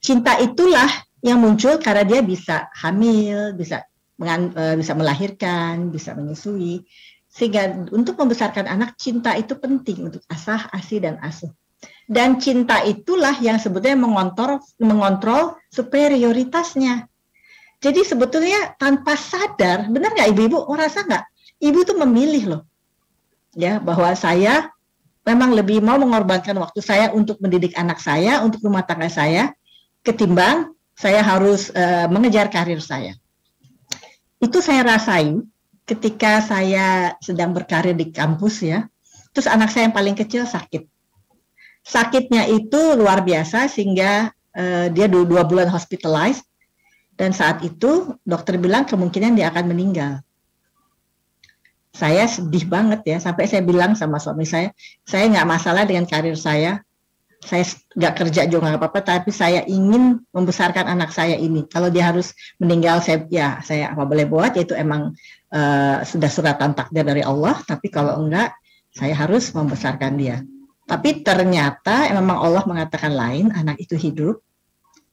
Cinta itulah yang muncul karena dia bisa hamil, bisa melahirkan, bisa menyusui. Sehingga untuk membesarkan anak, cinta itu penting untuk asah, asi, dan asuh. Dan cinta itulah yang sebetulnya mengontrol superioritasnya. Jadi sebetulnya tanpa sadar, benar nggak ibu-ibu? Merasa nggak? Ibu tuh memilih loh, ya bahwa saya memang lebih mau mengorbankan waktu saya untuk mendidik anak saya, untuk rumah tangga saya, ketimbang saya harus mengejar karir saya. Itu saya rasain ketika saya sedang berkarir di kampus ya. Terus anak saya yang paling kecil sakit. Sakitnya itu luar biasa sehingga dia 2 bulan hospitalized. Dan saat itu dokter bilang kemungkinan dia akan meninggal. Saya sedih banget ya, sampai saya bilang sama suami saya nggak masalah dengan karir saya nggak kerja juga nggak apa-apa, tapi saya ingin membesarkan anak saya ini. Kalau dia harus meninggal, saya apa boleh buat, yaitu emang sudah suratan takdir dari Allah, tapi kalau enggak, saya harus membesarkan dia. Tapi ternyata memang Allah mengatakan lain, anak itu hidup,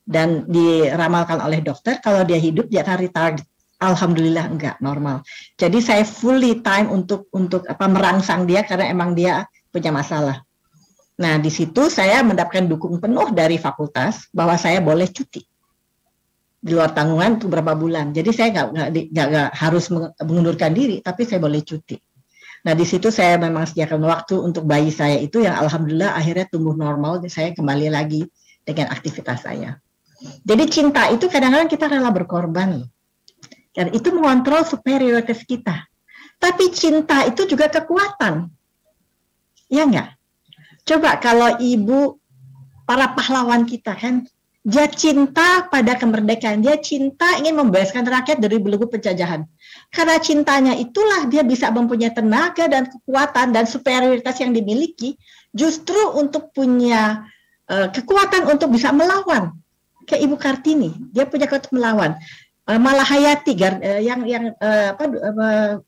dan diramalkan oleh dokter, kalau dia hidup, dia akan retarded. Alhamdulillah enggak, normal. Jadi saya fully time untuk merangsang dia karena emang dia punya masalah. Nah, di situ saya mendapatkan dukung penuh dari fakultas bahwa saya boleh cuti di luar tanggungan untuk berapa bulan. Jadi saya nggak harus mengundurkan diri, tapi saya boleh cuti. Nah, di situ saya memang sediakan waktu untuk bayi saya itu yang alhamdulillah akhirnya tumbuh normal, dan saya kembali lagi dengan aktivitas saya. Jadi cinta itu kadang-kadang kita rela berkorban. Dan itu mengontrol superioritas kita. Tapi cinta itu juga kekuatan. Ya enggak? Coba kalau ibu, para pahlawan kita kan, dia cinta pada kemerdekaan. Dia cinta ingin membebaskan rakyat dari belenggu penjajahan. Karena cintanya itulah dia bisa mempunyai tenaga dan kekuatan dan superioritas yang dimiliki justru untuk punya kekuatan untuk bisa melawan. Kayak Ibu Kartini, dia punya kekuatan melawan. Malahayati yang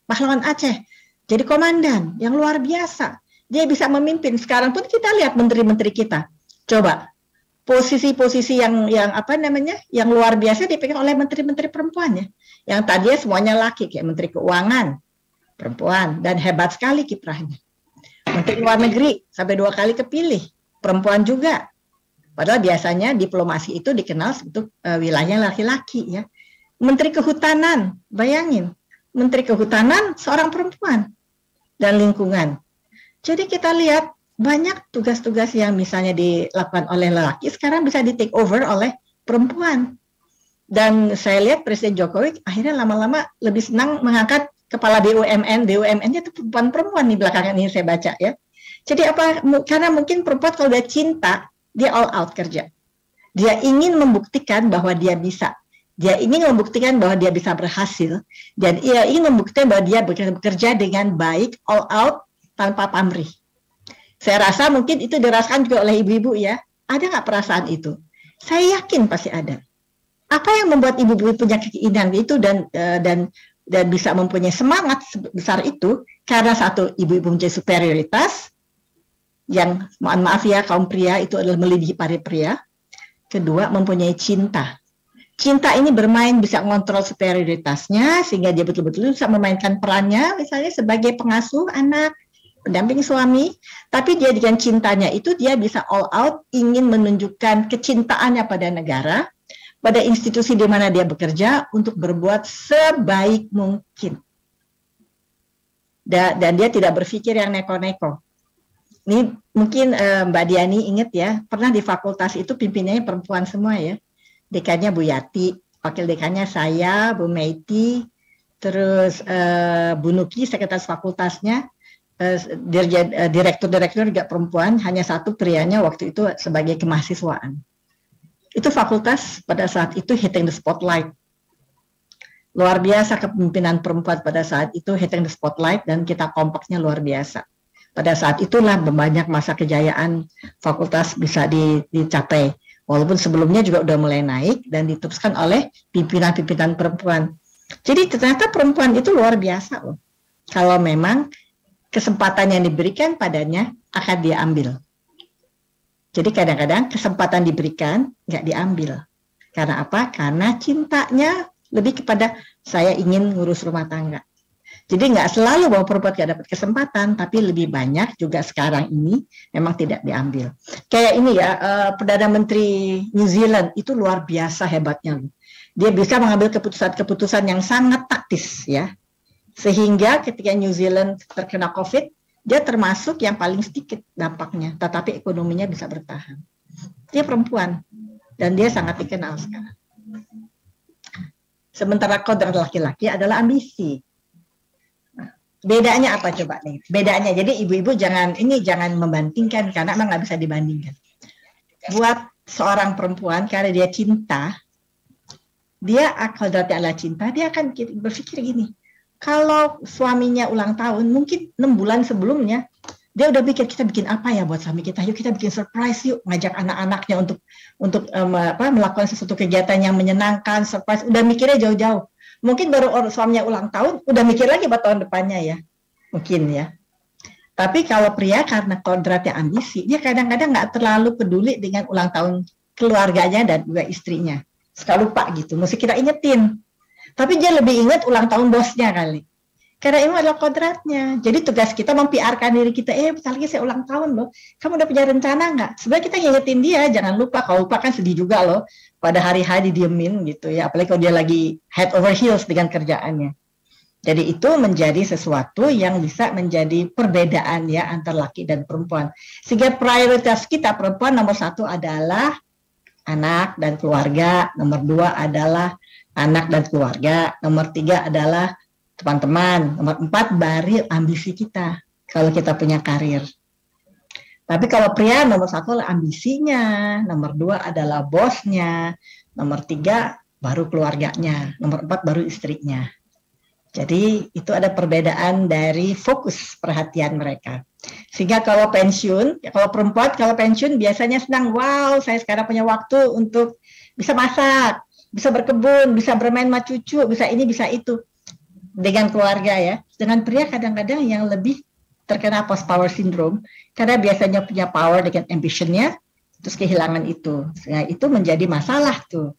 pahlawan Aceh jadi komandan yang luar biasa, dia bisa memimpin. Sekarang pun kita lihat menteri-menteri kita, coba posisi-posisi yang luar biasa dipegang oleh menteri-menteri perempuan ya, yang tadinya semuanya laki, kayak menteri keuangan perempuan, dan hebat sekali kiprahnya. Menteri Luar Negeri sampai 2 kali kepilih, perempuan juga. Padahal biasanya diplomasi itu dikenal untuk wilayah laki-laki ya. Menteri Kehutanan, bayangin, Menteri Kehutanan seorang perempuan dan lingkungan. Jadi kita lihat banyak tugas-tugas yang misalnya dilakukan oleh lelaki sekarang bisa di take over oleh perempuan. Dan saya lihat Presiden Jokowi akhirnya lama-lama lebih senang mengangkat kepala BUMN, BUMN-nya itu perempuan di belakangan ini saya baca ya. Jadi apa? Karena mungkin perempuan kalau dia cinta, dia all out kerja. Dia ingin membuktikan bahwa dia bisa. Dia ingin membuktikan bahwa dia bisa berhasil. Dan dia ingin membuktikan bahwa dia bekerja dengan baik, all out, tanpa pamrih. Saya rasa mungkin itu dirasakan juga oleh ibu-ibu ya. Ada nggak perasaan itu? Saya yakin pasti ada. Apa yang membuat ibu-ibu punya keinginan itu dan bisa mempunyai semangat besar itu? Karena satu, ibu-ibu mempunyai superioritas, yang mohon maaf ya kaum pria itu adalah melebihi para pria. Kedua, mempunyai cinta. Cinta ini bermain bisa mengontrol superioritasnya sehingga dia betul-betul bisa memainkan perannya misalnya sebagai pengasuh anak, pendamping suami, tapi dia dengan cintanya itu dia bisa all out ingin menunjukkan kecintaannya pada negara, pada institusi di mana dia bekerja untuk berbuat sebaik mungkin. Dan dia tidak berpikir yang neko-neko. Ini mungkin Mbak Diani ingat ya, pernah di fakultas itu pimpinannya perempuan semua ya. Dekannya Bu Yati, wakil dekannya saya, Bu Meiti, terus Bu Nuki, sekretaris fakultasnya, direktur juga perempuan, hanya satu prianya waktu itu sebagai kemahasiswaan. Itu fakultas pada saat itu hitting the spotlight. Luar biasa kepemimpinan perempuan pada saat itu hitting the spotlight dan kita kompaknya luar biasa. Pada saat itulah banyak masa kejayaan fakultas bisa dicapai. Walaupun sebelumnya juga udah mulai naik dan diteruskan oleh pimpinan-pimpinan perempuan. Jadi ternyata perempuan itu luar biasa loh. Kalau memang kesempatan yang diberikan padanya akan dia ambil. Jadi kadang-kadang kesempatan diberikan nggak diambil. Karena apa? Karena cintanya lebih kepada saya ingin ngurus rumah tangga. Jadi nggak selalu bahwa perempuan nggak dapat kesempatan, tapi lebih banyak juga sekarang ini memang tidak diambil. Kayak ini ya, Perdana Menteri New Zealand itu luar biasa hebatnya. Dia bisa mengambil keputusan-keputusan yang sangat taktis ya. Sehingga ketika New Zealand terkena COVID, dia termasuk yang paling sedikit dampaknya, tetapi ekonominya bisa bertahan. Dia perempuan dan dia sangat dikenal sekarang. Sementara kodrat laki-laki adalah ambisi. Bedanya apa coba nih? Bedanya, jadi ibu-ibu jangan membandingkan karena emang nggak bisa dibandingkan. Buat seorang perempuan karena dia cinta, dia kodratnya adalah cinta, dia akan berpikir gini. Kalau suaminya ulang tahun, mungkin 6 bulan sebelumnya dia udah pikir kita bikin apa ya buat suami kita? Yuk kita bikin surprise yuk, ngajak anak-anaknya untuk melakukan sesuatu kegiatan yang menyenangkan, surprise. Udah mikirnya jauh-jauh. Mungkin baru suaminya ulang tahun, udah mikir lagi buat tahun depannya ya. Mungkin ya. Tapi kalau pria karena kodratnya ambisi, dia kadang-kadang nggak terlalu peduli dengan ulang tahun keluarganya dan juga istrinya. Suka lupa gitu, mesti kita ingetin. Tapi dia lebih ingat ulang tahun bosnya kali. Karena itu adalah kodratnya. Jadi tugas kita mempiarkan diri kita, bentar lagi saya ulang tahun loh. Kamu udah punya rencana nggak? Sebenarnya kita ngingetin dia, jangan lupa. Kalau lupa kan sedih juga loh. Pada hari-hari diemin gitu ya. Apalagi kalau dia lagi head over heels dengan kerjaannya. Jadi itu menjadi sesuatu yang bisa menjadi perbedaan ya antara laki dan perempuan. Sehingga prioritas kita perempuan nomor 1 adalah anak dan keluarga. Nomor 2 adalah anak dan keluarga. Nomor 3 adalah teman-teman. Nomor 4 baru ambisi kita kalau kita punya karir. Tapi kalau pria nomor 1 adalah ambisinya, nomor 2 adalah bosnya, nomor 3 baru keluarganya, nomor 4 baru istrinya. Jadi itu ada perbedaan dari fokus perhatian mereka. Sehingga kalau pensiun, kalau perempuan kalau pensiun biasanya senang, wow saya sekarang punya waktu untuk bisa masak, bisa berkebun, bisa bermain sama cucu, bisa ini, bisa itu. Dengan keluarga ya. Dengan pria kadang-kadang yang lebih terkena post power syndrome karena biasanya punya power dengan ambitionnya terus kehilangan itu. Nah, itu menjadi masalah tuh.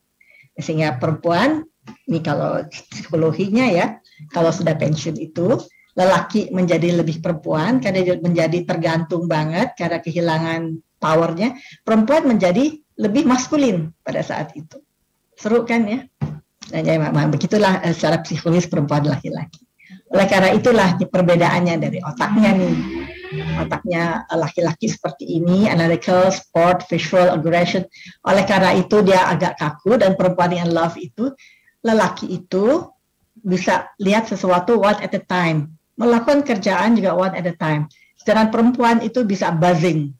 Sehingga perempuan ini kalau psikologinya ya, kalau sudah pensiun itu lelaki menjadi lebih perempuan karena dia menjadi tergantung banget karena kehilangan powernya, perempuan menjadi lebih maskulin pada saat itu. Seru kan ya? Nah, ya, begitulah secara psikologis perempuan laki-laki. Oleh karena itulah perbedaannya dari otaknya nih. Otaknya laki-laki seperti ini, analytical, sport, visual, aggression. Oleh karena itu dia agak kaku, dan perempuan yang love itu, lelaki itu bisa lihat sesuatu one at a time. Melakukan kerjaan juga one at a time. Sedangkan perempuan itu bisa buzzing.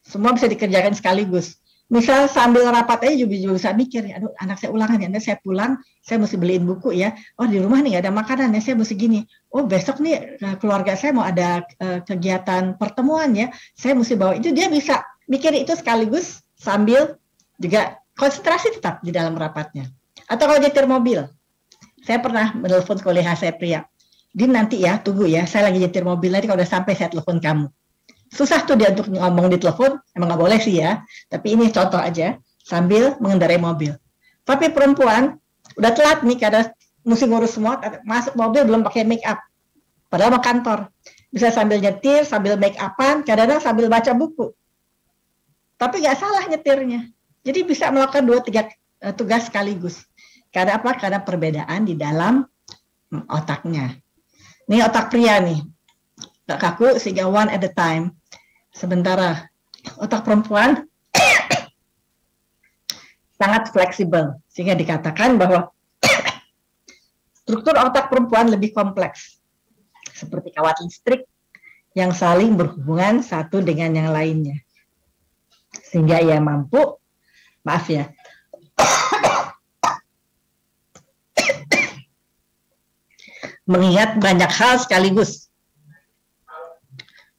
Semua bisa dikerjakan sekaligus. Misal sambil rapat aja juga bisa mikir, aduh anak saya ulangan ya, saya pulang, saya mesti beliin buku ya, oh di rumah nih nggak ada makanan ya, saya mesti gini, oh besok nih keluarga saya mau ada kegiatan pertemuan ya, saya mesti bawa itu, dia bisa mikir itu sekaligus sambil juga konsentrasi tetap di dalam rapatnya. Atau kalau nyetir mobil, saya pernah menelpon kolega saya pria, Din nanti ya, tunggu ya, saya lagi nyetir mobil, nanti kalau udah sampai saya telepon kamu. Susah tuh dia untuk ngomong di telepon, emang nggak boleh sih ya, tapi ini contoh aja, sambil mengendarai mobil. Tapi perempuan, udah telat nih, karena mesti ngurus semua, masuk mobil belum pakai make up, padahal mau kantor. Bisa sambil nyetir, sambil make upan, kadang-kadang sambil baca buku. Tapi nggak salah nyetirnya. Jadi bisa melakukan 2-3 tugas sekaligus. Karena apa? Karena perbedaan di dalam otaknya. Ini otak pria nih, nggak kaku sehingga one at a time. Sementara otak perempuan sangat fleksibel, sehingga dikatakan bahwa struktur otak perempuan lebih kompleks, seperti kawat listrik yang saling berhubungan satu dengan yang lainnya, sehingga ia mampu, maaf ya, mengingat banyak hal sekaligus,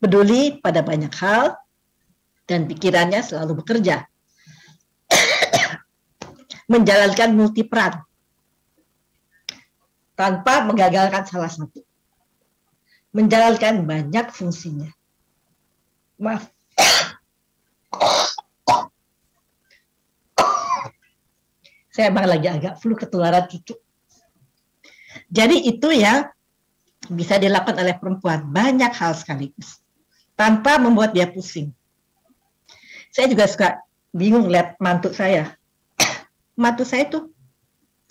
peduli pada banyak hal, dan pikirannya selalu bekerja. Menjalankan multiperan tanpa menggagalkan salah satu. Menjalankan banyak fungsinya. Maaf. Saya emang lagi agak flu ketularan cucu. Jadi itu ya bisa dilakukan oleh perempuan, banyak hal sekaligus, tanpa membuat dia pusing. Saya juga suka bingung lihat mantu saya. Mantu saya tuh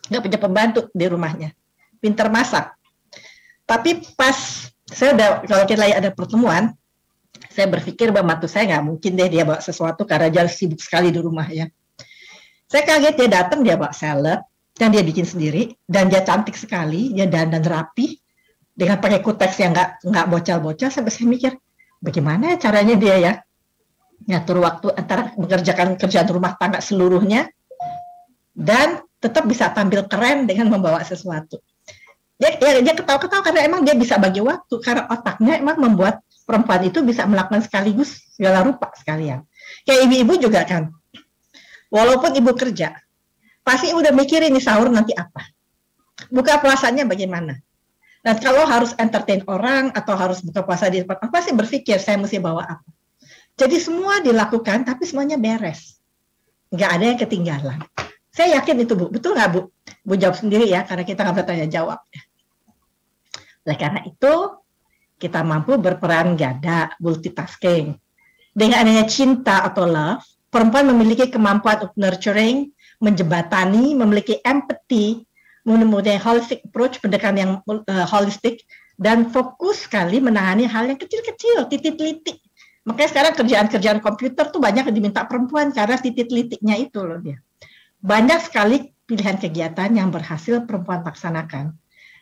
nggak punya pembantu di rumahnya, pintar masak. Tapi pas saya udah, kalau kita lagi ada pertemuan, saya berpikir bahwa mantu saya nggak mungkin deh dia bawa sesuatu karena dia sibuk sekali di rumah ya. Saya kaget dia datang, dia bawa salad, dan dia bikin sendiri, dan dia cantik sekali, dia dandan rapi, dengan pakai kuteks yang nggak bocel-bocel. Sampai saya mikir, bagaimana caranya dia ya ngatur waktu antara mengerjakan kerjaan rumah tangga seluruhnya dan tetap bisa tampil keren dengan membawa sesuatu. Dia ketawa-ketawa karena emang dia bisa bagi waktu, karena otaknya emang membuat perempuan itu bisa melakukan sekaligus segala rupa sekalian. Kayak ibu-ibu juga kan, walaupun ibu kerja, pasti udah mikirin nih sahur nanti apa, buka puasanya bagaimana. Dan kalau harus entertain orang atau harus buka puasa di tempat, pasti berpikir saya mesti bawa apa. Jadi semua dilakukan, tapi semuanya beres. Nggak ada yang ketinggalan. Saya yakin itu Bu, betul nggak Bu? Bu jawab sendiri ya, karena kita nggak bertanya jawab. Oleh karena itu, kita mampu berperan ganda, multitasking. Dengan adanya cinta atau love, perempuan memiliki kemampuan untuk nurturing, menjembatani, memiliki empathy, menemukan holistic approach, pendekatan yang holistik, dan fokus sekali menangani hal yang kecil-kecil, titik-titik. Makanya sekarang kerjaan-kerjaan komputer tuh banyak diminta perempuan karena titik-titiknya itu loh dia. Banyak sekali pilihan kegiatan yang berhasil perempuan laksanakan.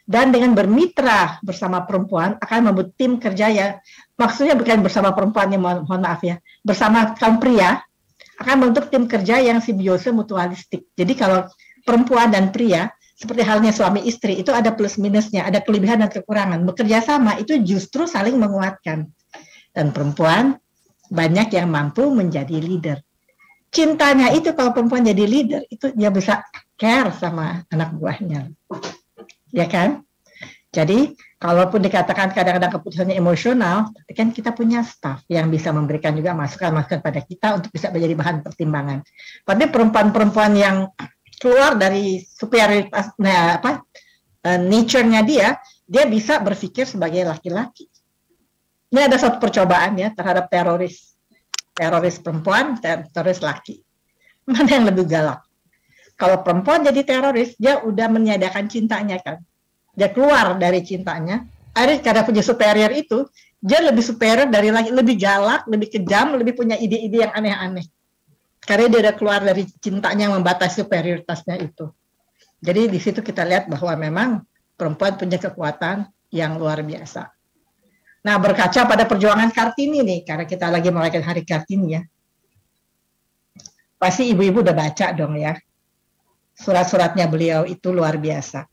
Dan dengan bermitra bersama perempuan akan membuat tim kerja ya, maksudnya bukan bersama perempuan, ya mohon maaf ya, bersama kaum pria akan membentuk tim kerja yang simbiose mutualistik. Jadi kalau perempuan dan pria seperti halnya suami istri, itu ada plus minusnya, ada kelebihan dan kekurangan. Bekerja sama itu justru saling menguatkan. Dan perempuan banyak yang mampu menjadi leader. Cintanya itu kalau perempuan jadi leader, itu dia bisa care sama anak buahnya. Ya kan? Jadi, kalaupun dikatakan kadang-kadang keputusannya emosional, tapi kan kita punya staff yang bisa memberikan juga masukan-masukan pada kita untuk bisa menjadi bahan pertimbangan. Tapi perempuan-perempuan yang keluar dari superioritas, nature-nya dia, dia bisa berpikir sebagai laki-laki. Ini ada satu percobaan ya terhadap teroris perempuan, teroris laki. Mana yang lebih galak? Kalau perempuan jadi teroris, dia udah meniadakan cintanya kan. Dia keluar dari cintanya. Akhirnya karena punya superior itu, dia lebih superior dari laki, lebih galak, lebih kejam, lebih punya ide-ide yang aneh-aneh. Karena dia udah keluar dari cintanya yang membatasi superioritasnya itu. Jadi di situ kita lihat bahwa memang perempuan punya kekuatan yang luar biasa. Nah, berkaca pada perjuangan Kartini nih, karena kita lagi merayakan Hari Kartini ya. Pasti ibu-ibu udah baca dong ya. Surat-suratnya beliau itu luar biasa.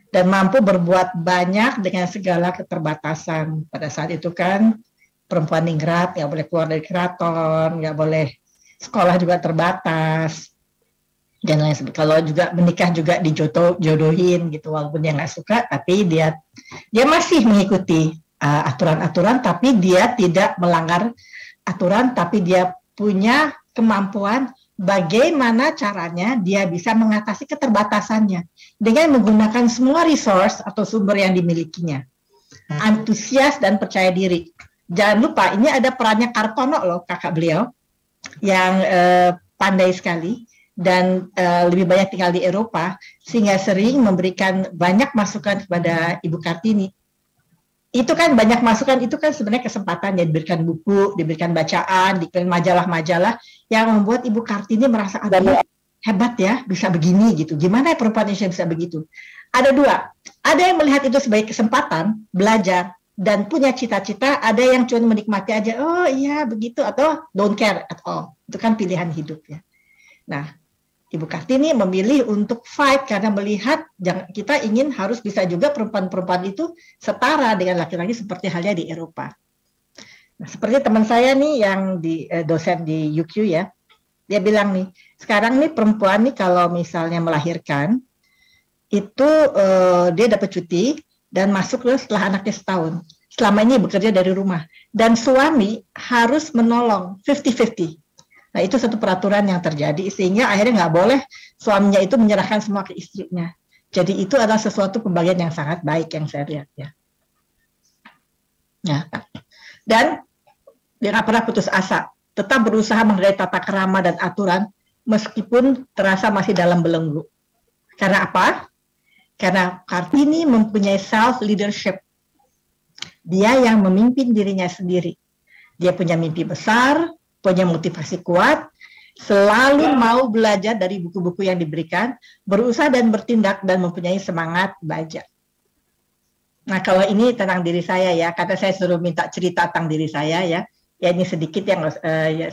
Dan mampu berbuat banyak dengan segala keterbatasan. Pada saat itu kan perempuan ningrat, nggak boleh keluar dari keraton, nggak boleh sekolah juga terbatas. Dan lain sebagainya. Kalau juga menikah juga dijodohin gitu, walaupun dia nggak suka, tapi dia masih mengikuti aturan-aturan, tapi dia tidak melanggar aturan, tapi dia punya kemampuan bagaimana caranya dia bisa mengatasi keterbatasannya dengan menggunakan semua resource atau sumber yang dimilikinya. Antusias dan percaya diri. Jangan lupa, ini ada perannya Kartono loh, kakak beliau, yang pandai sekali dan lebih banyak tinggal di Eropa, sehingga sering memberikan banyak masukan kepada Ibu Kartini. Itu kan banyak masukan, itu kan sebenarnya kesempatan ya, diberikan buku, diberikan bacaan, diberikan majalah-majalah yang membuat Ibu Kartini merasa hebat ya, bisa begini gitu. Gimana ya perempuan Indonesia bisa begitu? Ada dua, ada yang melihat itu sebagai kesempatan belajar dan punya cita-cita, ada yang cuma menikmati aja, oh iya begitu, atau don't care at all. Itu kan pilihan hidup ya. Nah, Ibu Kartini memilih untuk fight karena melihat kita ingin harus bisa juga perempuan-perempuan itu setara dengan laki-laki seperti halnya di Eropa. Nah, seperti teman saya nih yang dosen di UQ ya, dia bilang nih, sekarang nih perempuan nih kalau misalnya melahirkan, itu dia dapat cuti dan masuk setelah anaknya setahun. Selama ini bekerja dari rumah. Dan suami harus menolong 50-50. Nah, itu satu peraturan yang terjadi, sehingga akhirnya nggak boleh suaminya itu menyerahkan semua ke istrinya. Jadi itu adalah sesuatu pembagian yang sangat baik yang saya lihat ya. Nah, dan dia nggak pernah putus asa, tetap berusaha menghargai tata krama dan aturan, meskipun terasa masih dalam belenggu. Karena apa? Karena Kartini mempunyai self-leadership. Dia yang memimpin dirinya sendiri. Dia punya mimpi besar, punya motivasi kuat, selalu mau belajar dari buku-buku yang diberikan, berusaha dan bertindak, dan mempunyai semangat baca. Nah, kalau ini tentang diri saya ya, karena saya suruh minta cerita tentang diri saya ya. Ya ini sedikit yang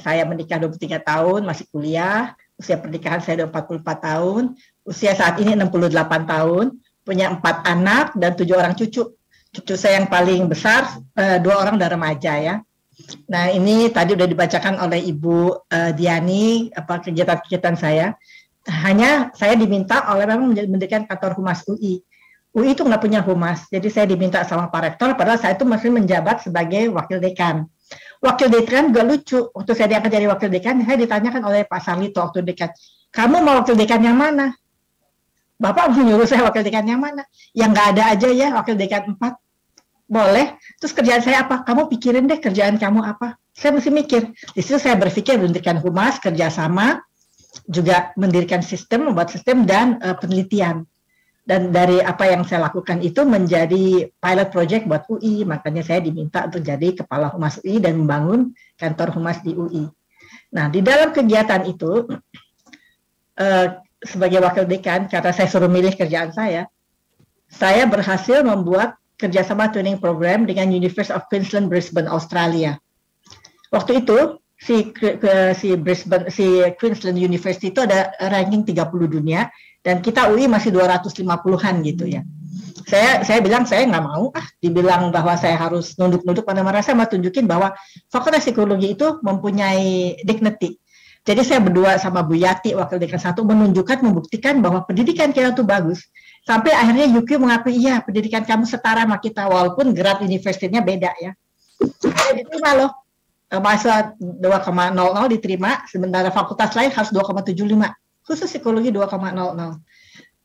saya menikah 23 tahun, masih kuliah, usia pernikahan saya 44 tahun, usia saat ini 68 tahun, punya 4 anak dan 7 orang cucu. Cucu saya yang paling besar, 2 orang udah remaja ya. Nah, ini tadi udah dibacakan oleh Ibu Diani kegiatan-kegiatan saya. Hanya saya diminta oleh memang mendirikan kantor humas UI. UI itu nggak punya humas, jadi saya diminta sama Pak Rektor, padahal saya itu masih menjabat sebagai wakil dekan. Wakil dekan gak lucu, waktu saya diangkat jadi wakil dekan, saya ditanyakan oleh Pak Sarlito wakil dekan, kamu mau wakil dekan yang mana? Bapak menyuruh saya wakil dekan yang mana? Yang nggak ada aja ya, wakil dekan 4. Boleh. Terus kerjaan saya apa? Kamu pikirin deh kerjaan kamu apa. Saya mesti mikir. Di situ saya berpikir mendirikan humas, kerjasama, juga mendirikan sistem, membuat sistem dan penelitian. Dan dari apa yang saya lakukan itu menjadi pilot project buat UI. Makanya saya diminta untuk jadi kepala humas UI dan membangun kantor humas di UI. Nah, di dalam kegiatan itu, sebagai wakil dekan, karena saya suruh milih kerjaan saya berhasil membuat kerjasama training program dengan University of Queensland, Brisbane, Australia. Waktu itu si Queensland University itu ada ranking 30 dunia dan kita UI masih 250-an gitu ya. Saya bilang saya nggak mau dibilang bahwa saya harus nunduk-nunduk, pada merasa mau tunjukin bahwa Fakultas Psikologi itu mempunyai dignity. Jadi saya berdua sama Bu Yati, wakil dekan 1, menunjukkan, membuktikan bahwa pendidikan kita itu bagus. Sampai akhirnya UQ mengakui, iya pendidikan kamu setara sama kita, walaupun grad universitasnya beda ya. Saya diterima loh, mahasiswa 2,00 diterima, sementara fakultas lain harus 2,75, khusus psikologi 2,00.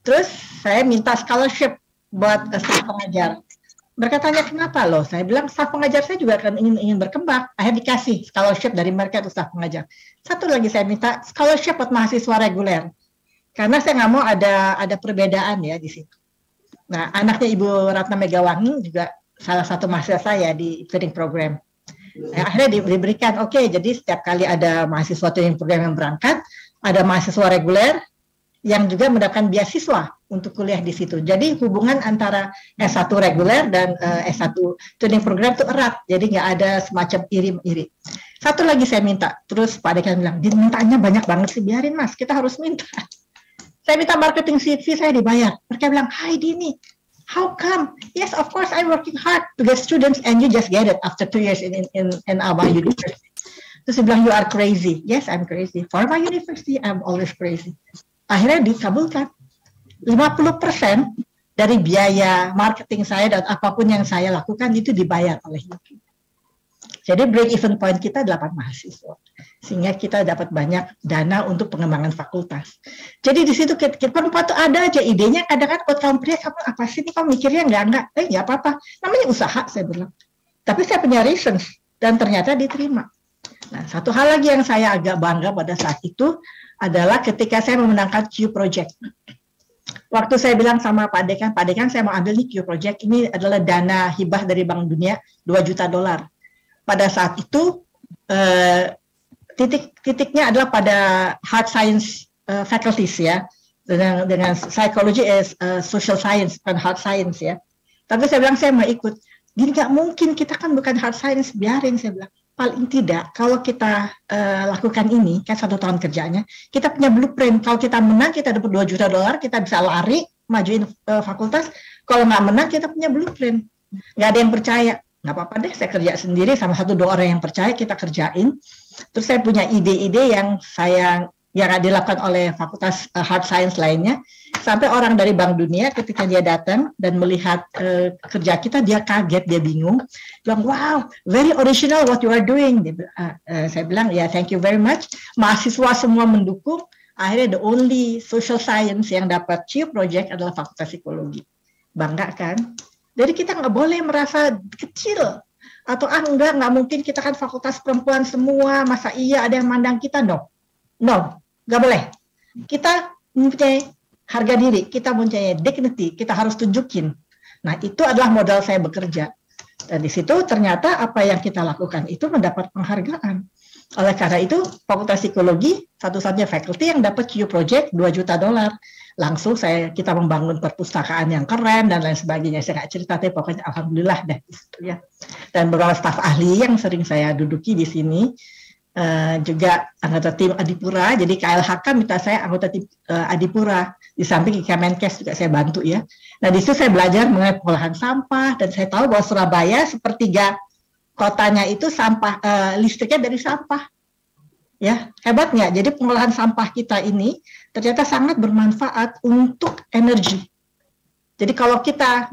Terus saya minta scholarship buat staf pengajar. Mereka tanya kenapa loh, saya bilang staf pengajar saya juga akan ingin berkembang. Akhirnya dikasih scholarship dari mereka untuk staf pengajar. Satu lagi saya minta scholarship buat mahasiswa reguler, karena saya nggak mau ada perbedaan ya di situ. Nah, anaknya Ibu Ratna Megawangi juga salah satu mahasiswa saya di training program. Akhirnya diberikan, oke, jadi setiap kali ada mahasiswa training program yang berangkat, ada mahasiswa reguler yang juga mendapatkan beasiswa untuk kuliah di situ. Jadi hubungan antara S1 reguler dan S1 training program itu erat. Jadi nggak ada semacam iri-iri. Satu lagi saya minta, terus Pak Dekan bilang, mintanya banyak banget sih, biarin Mas, kita harus minta. Saya minta marketing CV, saya dibayar. Mereka bilang, hi Dini, how come? Yes, of course I'm working hard to get students and you just get it after 2 years in our university. Terus dia bilang, you are crazy. Yes, I'm crazy. For my university, I'm always crazy. Akhirnya dikabulkan. 50% dari biaya marketing saya dan apapun yang saya lakukan itu dibayar oleh UPI. Jadi break even point kita 8 mahasiswa. Sehingga kita dapat banyak dana untuk pengembangan fakultas. Jadi di situ kita tuh ada aja idenya, kadang-kadang buat kamu pria, kamu apa sih ini, kamu mikirnya enggak, nggak apa-apa. Namanya usaha, saya bilang. Tapi saya punya reasons, dan ternyata diterima. Nah, satu hal lagi yang saya agak bangga pada saat itu adalah ketika saya memenangkan Q Project. Waktu saya bilang sama Pak Dekan saya mau ambil nih Q Project, ini adalah dana hibah dari Bank Dunia, $2 juta. Pada saat itu, titiknya adalah pada hard science faculties ya, dengan psychology as social science, bukan hard science ya. Tapi saya bilang saya mau ikut. Jadi nggak mungkin, kita kan bukan hard science, biarin, saya bilang. Paling tidak, kalau kita lakukan ini, kan 1 tahun kerjanya, kita punya blueprint. Kalau kita menang, kita dapat $2 juta, kita bisa lari, majuin fakultas. Kalau nggak menang, kita punya blueprint. Nggak ada yang percaya. Nggak apa-apa deh, saya kerja sendiri, sama 1-2 orang yang percaya, kita kerjain. Terus saya punya ide-ide yang dilakukan oleh fakultas hard science lainnya. Sampai orang dari Bank Dunia ketika dia datang dan melihat kerja kita, dia kaget, dia bingung. Bilang, wow, very original what you are doing. Saya bilang, ya thank you very much. Mahasiswa semua mendukung. Akhirnya the only social science yang dapat Q Project adalah Fakultas Psikologi. Bangga kan? Jadi kita nggak boleh merasa kecil. Atau nggak mungkin, kita kan fakultas perempuan semua, masa iya ada yang mandang kita? No, nggak boleh. Kita mempunyai harga diri, kita mempunyai dignity, kita harus tunjukin. Nah, itu adalah modal saya bekerja. Dan di situ ternyata apa yang kita lakukan itu mendapat penghargaan. Oleh karena itu, Fakultas Psikologi satu-satunya faculty yang dapat Q Project $2 juta. Langsung kita membangun perpustakaan yang keren dan lain sebagainya. Saya nggak cerita, tapi pokoknya alhamdulillah deh gitu ya. Dan beberapa staf ahli yang sering saya duduki di sini, juga anggota tim Adipura. Jadi KLHK minta saya anggota tim Adipura. Di samping Kemenkes juga saya bantu ya. Nah, di situ saya belajar mengenai pengolahan sampah, dan saya tahu bahwa Surabaya sepertiga kotanya itu sampah, listriknya dari sampah. Ya, hebatnya. Jadi pengolahan sampah kita ini ternyata sangat bermanfaat untuk energi. Jadi kalau kita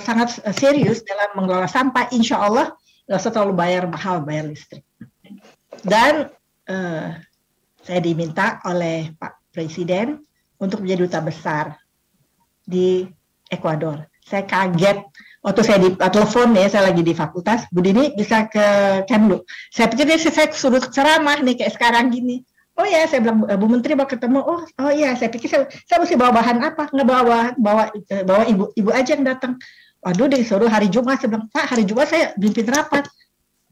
sangat serius dalam mengelola sampah, insya Allah nggak usah terlalu mahal bayar listrik. Dan saya diminta oleh Pak Presiden untuk menjadi duta besar di Ekuador. Saya kaget waktu saya telepon ya, saya lagi di fakultas, Bu Dini bisa ke Kemlu. Saya pikir saya suruh ceramah nih kayak sekarang gini. Oh ya, saya bilang Bu Menteri mau ketemu. Oh iya, saya pikir saya mesti bawa bahan apa? Nggak bawa ibu aja yang datang. Waduh, disuruh hari Jumat. Saya bilang, Pak, hari Jumat saya pimpin rapat.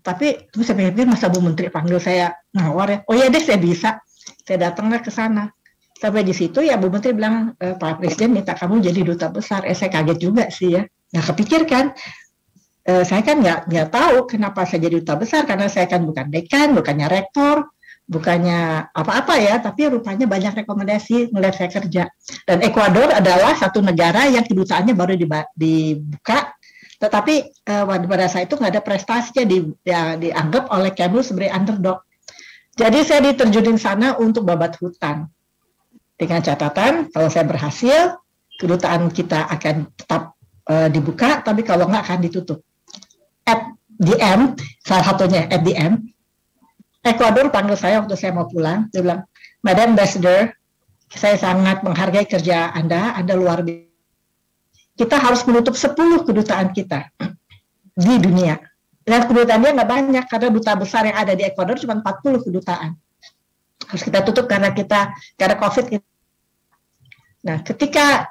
Tapi terus saya pikir masa Bu Menteri panggil saya nawar ya. Oh iya deh, saya bisa. Saya datanglah ke sana. Sampai di situ ya Bu Menteri bilang, Pak Presiden minta kamu jadi duta besar. Saya kaget juga sih ya. Nggak kepikir kan. Saya kan nggak tahu kenapa saya jadi duta besar, karena saya kan bukan dekan, bukannya rektor, bukannya apa-apa ya, tapi rupanya banyak rekomendasi melihat saya kerja. Dan Ekuador adalah satu negara yang kedutaannya baru dibuka, tetapi pada saat itu nggak ada prestasinya, dianggap oleh Kemlu sebagai underdog. Jadi saya diterjunin sana untuk babat hutan. Dengan catatan, kalau saya berhasil, kedutaan kita akan tetap dibuka, tapi kalau nggak akan ditutup. At the end, salah satunya at the end, Ekuador panggil saya waktu saya mau pulang, dia bilang, Madam Ambassador, saya sangat menghargai kerja Anda luar biasa. kita harus menutup 10 kedutaan kita di dunia. Dan kedutaannya nggak banyak, karena duta besar yang ada di Ekuador cuma 40 kedutaan. Harus kita tutup karena COVID. Nah, ketika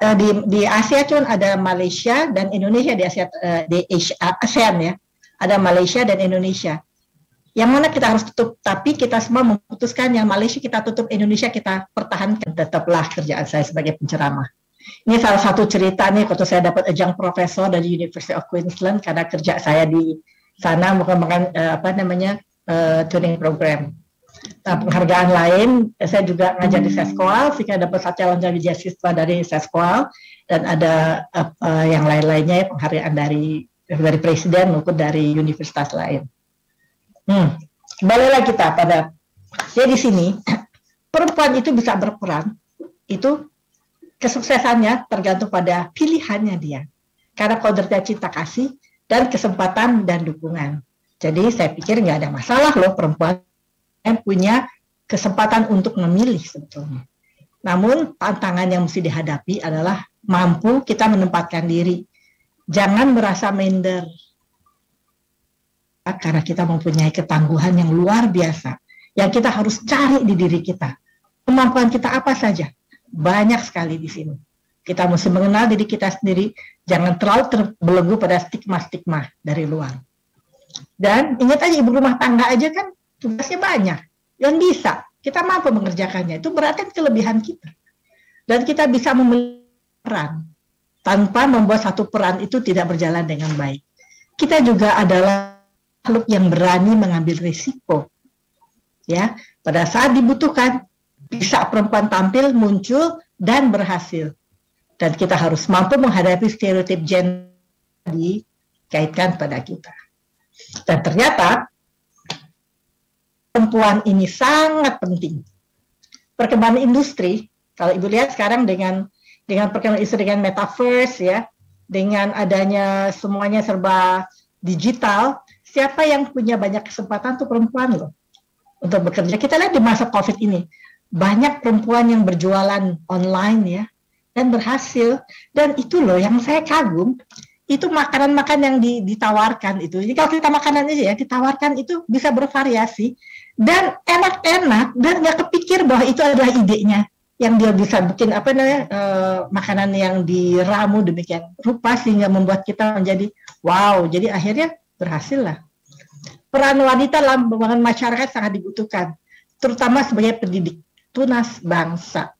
di Asia cuma ada Malaysia dan Indonesia di ASEAN ya, ada Malaysia dan Indonesia. Yang mana kita harus tutup, tapi kita semua memutuskan yang Malaysia kita tutup, Indonesia kita pertahankan. Tetaplah kerjaan saya sebagai penceramah. Ini salah satu cerita nih, waktu saya dapat ajang profesor dari University of Queensland karena kerja saya di sana mengembangkan training program. Nah, penghargaan lain, saya juga ngajar di Seskoal, sehingga dapat satu beasiswa dari Seskoal, dan ada yang lain-lainnya penghargaan dari presiden maupun dari universitas lain. Kembalilah kita pada, ya di sini perempuan itu bisa berperan, itu kesuksesannya tergantung pada pilihannya dia, karena kodratnya cinta kasih dan kesempatan dan dukungan. Jadi saya pikir nggak ada masalah loh perempuan yang punya kesempatan untuk memilih sebetulnya. Namun tantangan yang mesti dihadapi adalah mampu kita menempatkan diri, jangan merasa minder. Karena kita mempunyai ketangguhan yang luar biasa, yang kita harus cari di diri kita. Kemampuan kita apa saja? Banyak sekali di sini. Kita mesti mengenal diri kita sendiri, jangan terlalu terbelenggu pada stigma-stigma dari luar. Dan ingat aja, ibu rumah tangga aja kan tugasnya banyak. Yang bisa, kita mampu mengerjakannya. Itu berarti kelebihan kita. Dan kita bisa memiliki peran, tanpa membuat satu peran itu tidak berjalan dengan baik. Kita juga adalah makhluk yang berani mengambil risiko. Ya, pada saat dibutuhkan, bisa perempuan tampil, muncul, dan berhasil. Dan kita harus mampu menghadapi stereotip gender dikaitkan pada kita. Dan ternyata, perempuan ini sangat penting. Perkembangan industri, kalau Ibu lihat sekarang dengan perkembangan industri, dengan metaverse, ya, dengan adanya semuanya serba digital, siapa yang punya banyak kesempatan tuh perempuan loh untuk bekerja. Kita lihat di masa COVID ini, banyak perempuan yang berjualan online ya, dan berhasil. Dan itu loh yang saya kagum, itu makanan-makanan yang ditawarkan itu. Jadi kalau kita makanan aja ya, ditawarkan itu bisa bervariasi, dan enak-enak, dan nggak kepikir bahwa itu adalah idenya. Yang dia bisa bikin makanan yang diramu demikian rupa, sehingga membuat kita menjadi wow, jadi akhirnya berhasil lah. Peran wanita dalam pembangunan masyarakat sangat dibutuhkan, terutama sebagai pendidik tunas bangsa.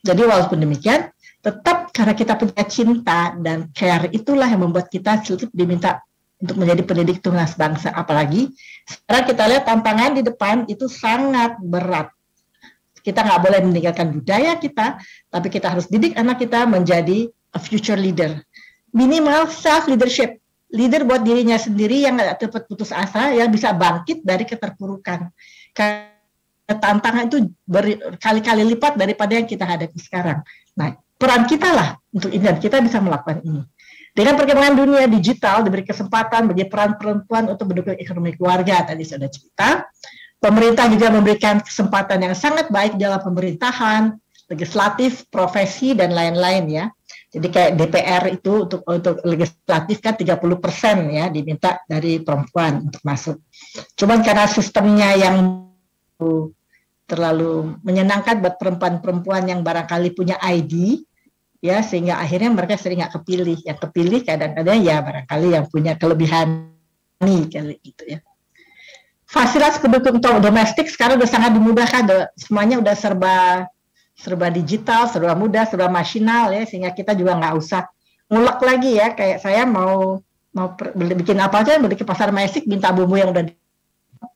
Jadi walaupun demikian, tetap karena kita punya cinta dan care, itulah yang membuat kita diminta untuk menjadi pendidik tunas bangsa. Apalagi sekarang kita lihat tantangan di depan itu sangat berat. Kita nggak boleh meninggalkan budaya kita, tapi kita harus didik anak kita menjadi a future leader. Minimal self leadership. Leader buat dirinya sendiri yang nggak cepat putus asa, yang bisa bangkit dari keterpurukan. Karena tantangan itu berkali-kali lipat daripada yang kita hadapi sekarang. Nah, peran kita lah untuk ini, dan kita bisa melakukan ini. Dengan perkembangan dunia digital, diberi kesempatan bagi peran perempuan untuk mendukung ekonomi keluarga, tadi sudah cerita. Pemerintah juga memberikan kesempatan yang sangat baik dalam pemerintahan, legislatif, profesi, dan lain-lain ya. Jadi kayak DPR itu untuk legislatif kan 30% ya diminta dari perempuan untuk masuk. Cuman karena sistemnya yang terlalu menyenangkan buat perempuan-perempuan yang barangkali punya ID, ya, sehingga akhirnya mereka sering nggak kepilih. Yang kepilih kadang-kadang ya barangkali yang punya kelebihan nih kali gitu ya. Fasilitas pendukung domestik sekarang udah sangat dimudahkan, semuanya udah serba digital, serba mudah, serba masinal ya, sehingga kita juga nggak usah ngulek lagi ya. Kayak saya mau bikin apa aja, beli ke pasar Mesik, minta bumbu yang udah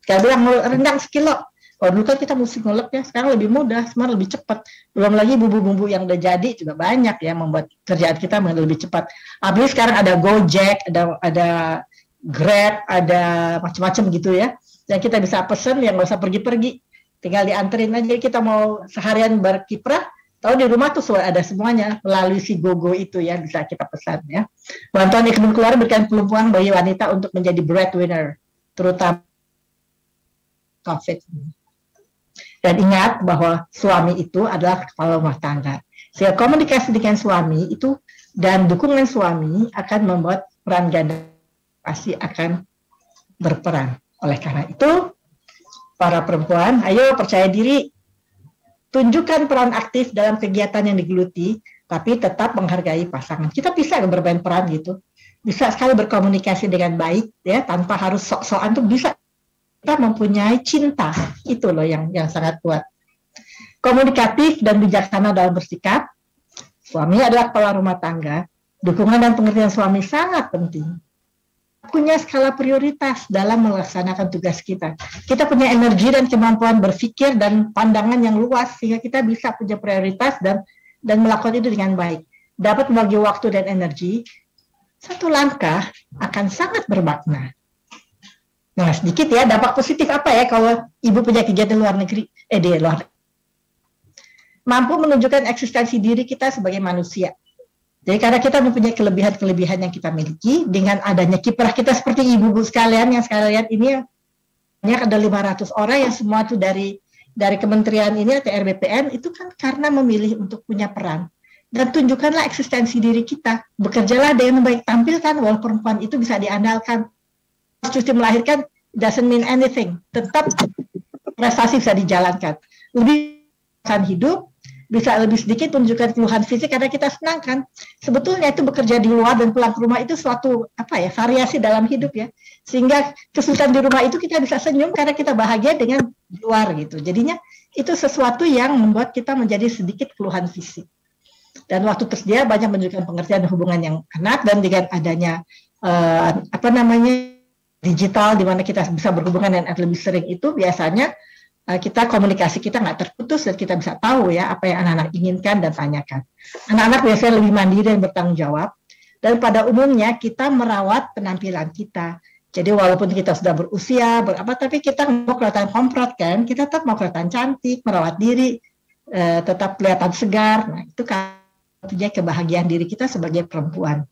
kayak bilang rendang sekilo. Kalau dulu kan kita mesti ngulek ya, sekarang lebih mudah, semua lebih cepat. Belum lagi bumbu-bumbu yang udah jadi juga banyak ya, membuat kerjaan kita lebih cepat. Apalagi sekarang ada Gojek, ada Grab, ada macam-macam gitu ya, yang kita bisa pesen yang nggak usah pergi-pergi, tinggal dianterin aja. Kita mau seharian berkiprah, tahu di rumah tuh ada semuanya melalui si GoGo itu ya, bisa kita pesan ya. Bantuan ekonomi keluarga berikan peluang bagi wanita untuk menjadi breadwinner, terutama COVID. Dan ingat bahwa suami itu adalah kepala rumah tangga. Sehingga komunikasi dengan suami itu Dan dukungan suami akan membuat peran ganda pasti akan berperan. Oleh karena itu, para perempuan, ayo percaya diri, tunjukkan peran aktif dalam kegiatan yang digeluti, tapi tetap menghargai pasangan. Kita bisa bermain peran gitu, bisa sekali berkomunikasi dengan baik, ya, tanpa harus sok-sokan tuh bisa. Kita mempunyai cinta, itu loh yang sangat kuat. Komunikatif dan bijaksana dalam bersikap. Suami adalah kepala rumah tangga, dukungan dan pengertian suami sangat penting. Punya skala prioritas dalam melaksanakan tugas kita. Kita punya energi dan kemampuan berpikir dan pandangan yang luas, sehingga kita bisa punya prioritas dan melakukan itu dengan baik. Dapat membagi waktu dan energi, satu langkah akan sangat bermakna. Nah, sedikit ya, dampak positif apa ya kalau ibu punya kegiatan luar negeri, di luar negeri. Mampu menunjukkan eksistensi diri kita sebagai manusia. Jadi karena kita mempunyai kelebihan-kelebihan yang kita miliki, dengan adanya kiprah kita seperti ibu-ibu sekalian yang sekalian ini, ada 500 orang yang semua itu dari kementerian ini atau RBPN, itu kan karena memilih untuk punya peran. Dan tunjukkanlah eksistensi diri kita. Bekerjalah dengan baik, tampilkan bahwa perempuan itu bisa diandalkan. Cuti melahirkan doesn't mean anything. Tetap prestasi bisa dijalankan. Lebih hidup, bisa lebih sedikit menunjukkan keluhan fisik karena kita senang kan. Sebetulnya itu bekerja di luar dan pulang ke rumah itu suatu variasi dalam hidup ya. Sehingga kesulitan di rumah itu kita bisa senyum karena kita bahagia dengan di luar gitu. Jadinya itu sesuatu yang membuat kita menjadi sedikit keluhan fisik. Dan waktu tersedia banyak menunjukkan pengertian hubungan yang hangat, dan dengan adanya digital di mana kita bisa berhubungan dan lebih sering itu biasanya kita komunikasi kita nggak terputus dan kita bisa tahu ya apa yang anak-anak inginkan dan tanyakan. Anak-anak biasanya lebih mandiri dan bertanggung jawab, dan pada umumnya kita merawat penampilan kita. Jadi walaupun kita sudah berusia tapi kita mau kelihatan komprot kan, kita tetap mau kelihatan cantik, merawat diri, tetap kelihatan segar. Nah itu kan kebahagiaan diri kita sebagai perempuan.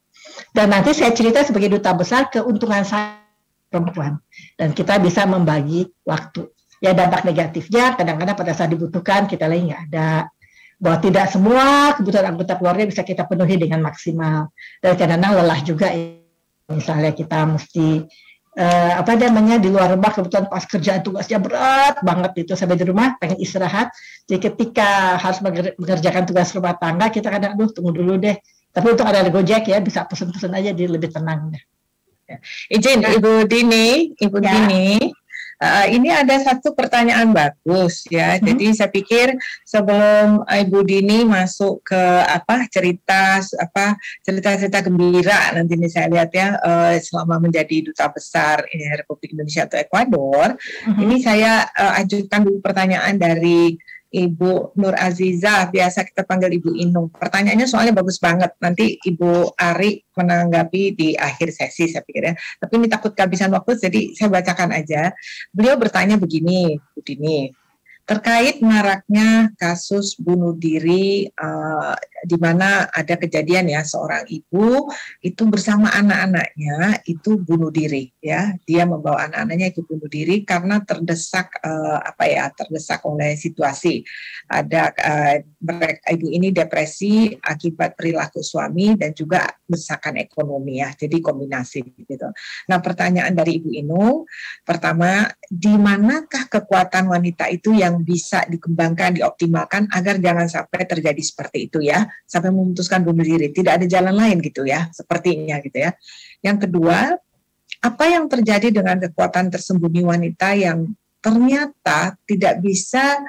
Dan nanti saya cerita sebagai duta besar keuntungan saya perempuan, dan kita bisa membagi waktu. Ya dampak negatifnya kadang-kadang pada saat dibutuhkan kita lagi nggak ada, bahwa tidak semua kebutuhan anggota keluarga bisa kita penuhi dengan maksimal, dan kadang-kadang lelah juga. Misalnya kita mesti di luar rumah, kebetulan pas kerjaan tugasnya berat banget itu, sampai di rumah pengen istirahat, jadi ketika harus mengerjakan tugas rumah tangga kita kadang tunggu dulu deh, tapi untuk ada Gojek ya bisa pesen-pesen aja, jadi lebih tenang deh. Izin Ibu Dini, ini ada satu pertanyaan bagus ya. Jadi saya pikir sebelum Ibu Dini masuk ke cerita gembira nanti ini saya lihat ya selama menjadi duta besar Republik Indonesia atau Ekuador, ini saya ajukan dulu pertanyaan dari Ibu Nur Azizah, biasa kita panggil Ibu Inung. Pertanyaannya soalnya bagus banget. Nanti Ibu Ari menanggapi di akhir sesi saya pikir ya. Tapi ini takut kehabisan waktu, jadi saya bacakan aja. Beliau bertanya begini, Bu Dini, terkait maraknya kasus bunuh diri di mana ada kejadian ya seorang ibu itu bersama anak-anaknya itu bunuh diri ya, dia membawa anak-anaknya itu bunuh diri karena terdesak terdesak oleh situasi. Ada ibu ini depresi akibat perilaku suami dan juga desakan ekonomi ya, jadi kombinasi gitu. Nah pertanyaan dari Ibu Inung, pertama, di manakah kekuatan wanita itu yang bisa dikembangkan, dioptimalkan agar jangan sampai terjadi seperti itu ya, sampai memutuskan bunuh diri, tidak ada jalan lain gitu ya, sepertinya gitu ya. Yang kedua, apa yang terjadi dengan kekuatan tersembunyi wanita yang ternyata tidak bisa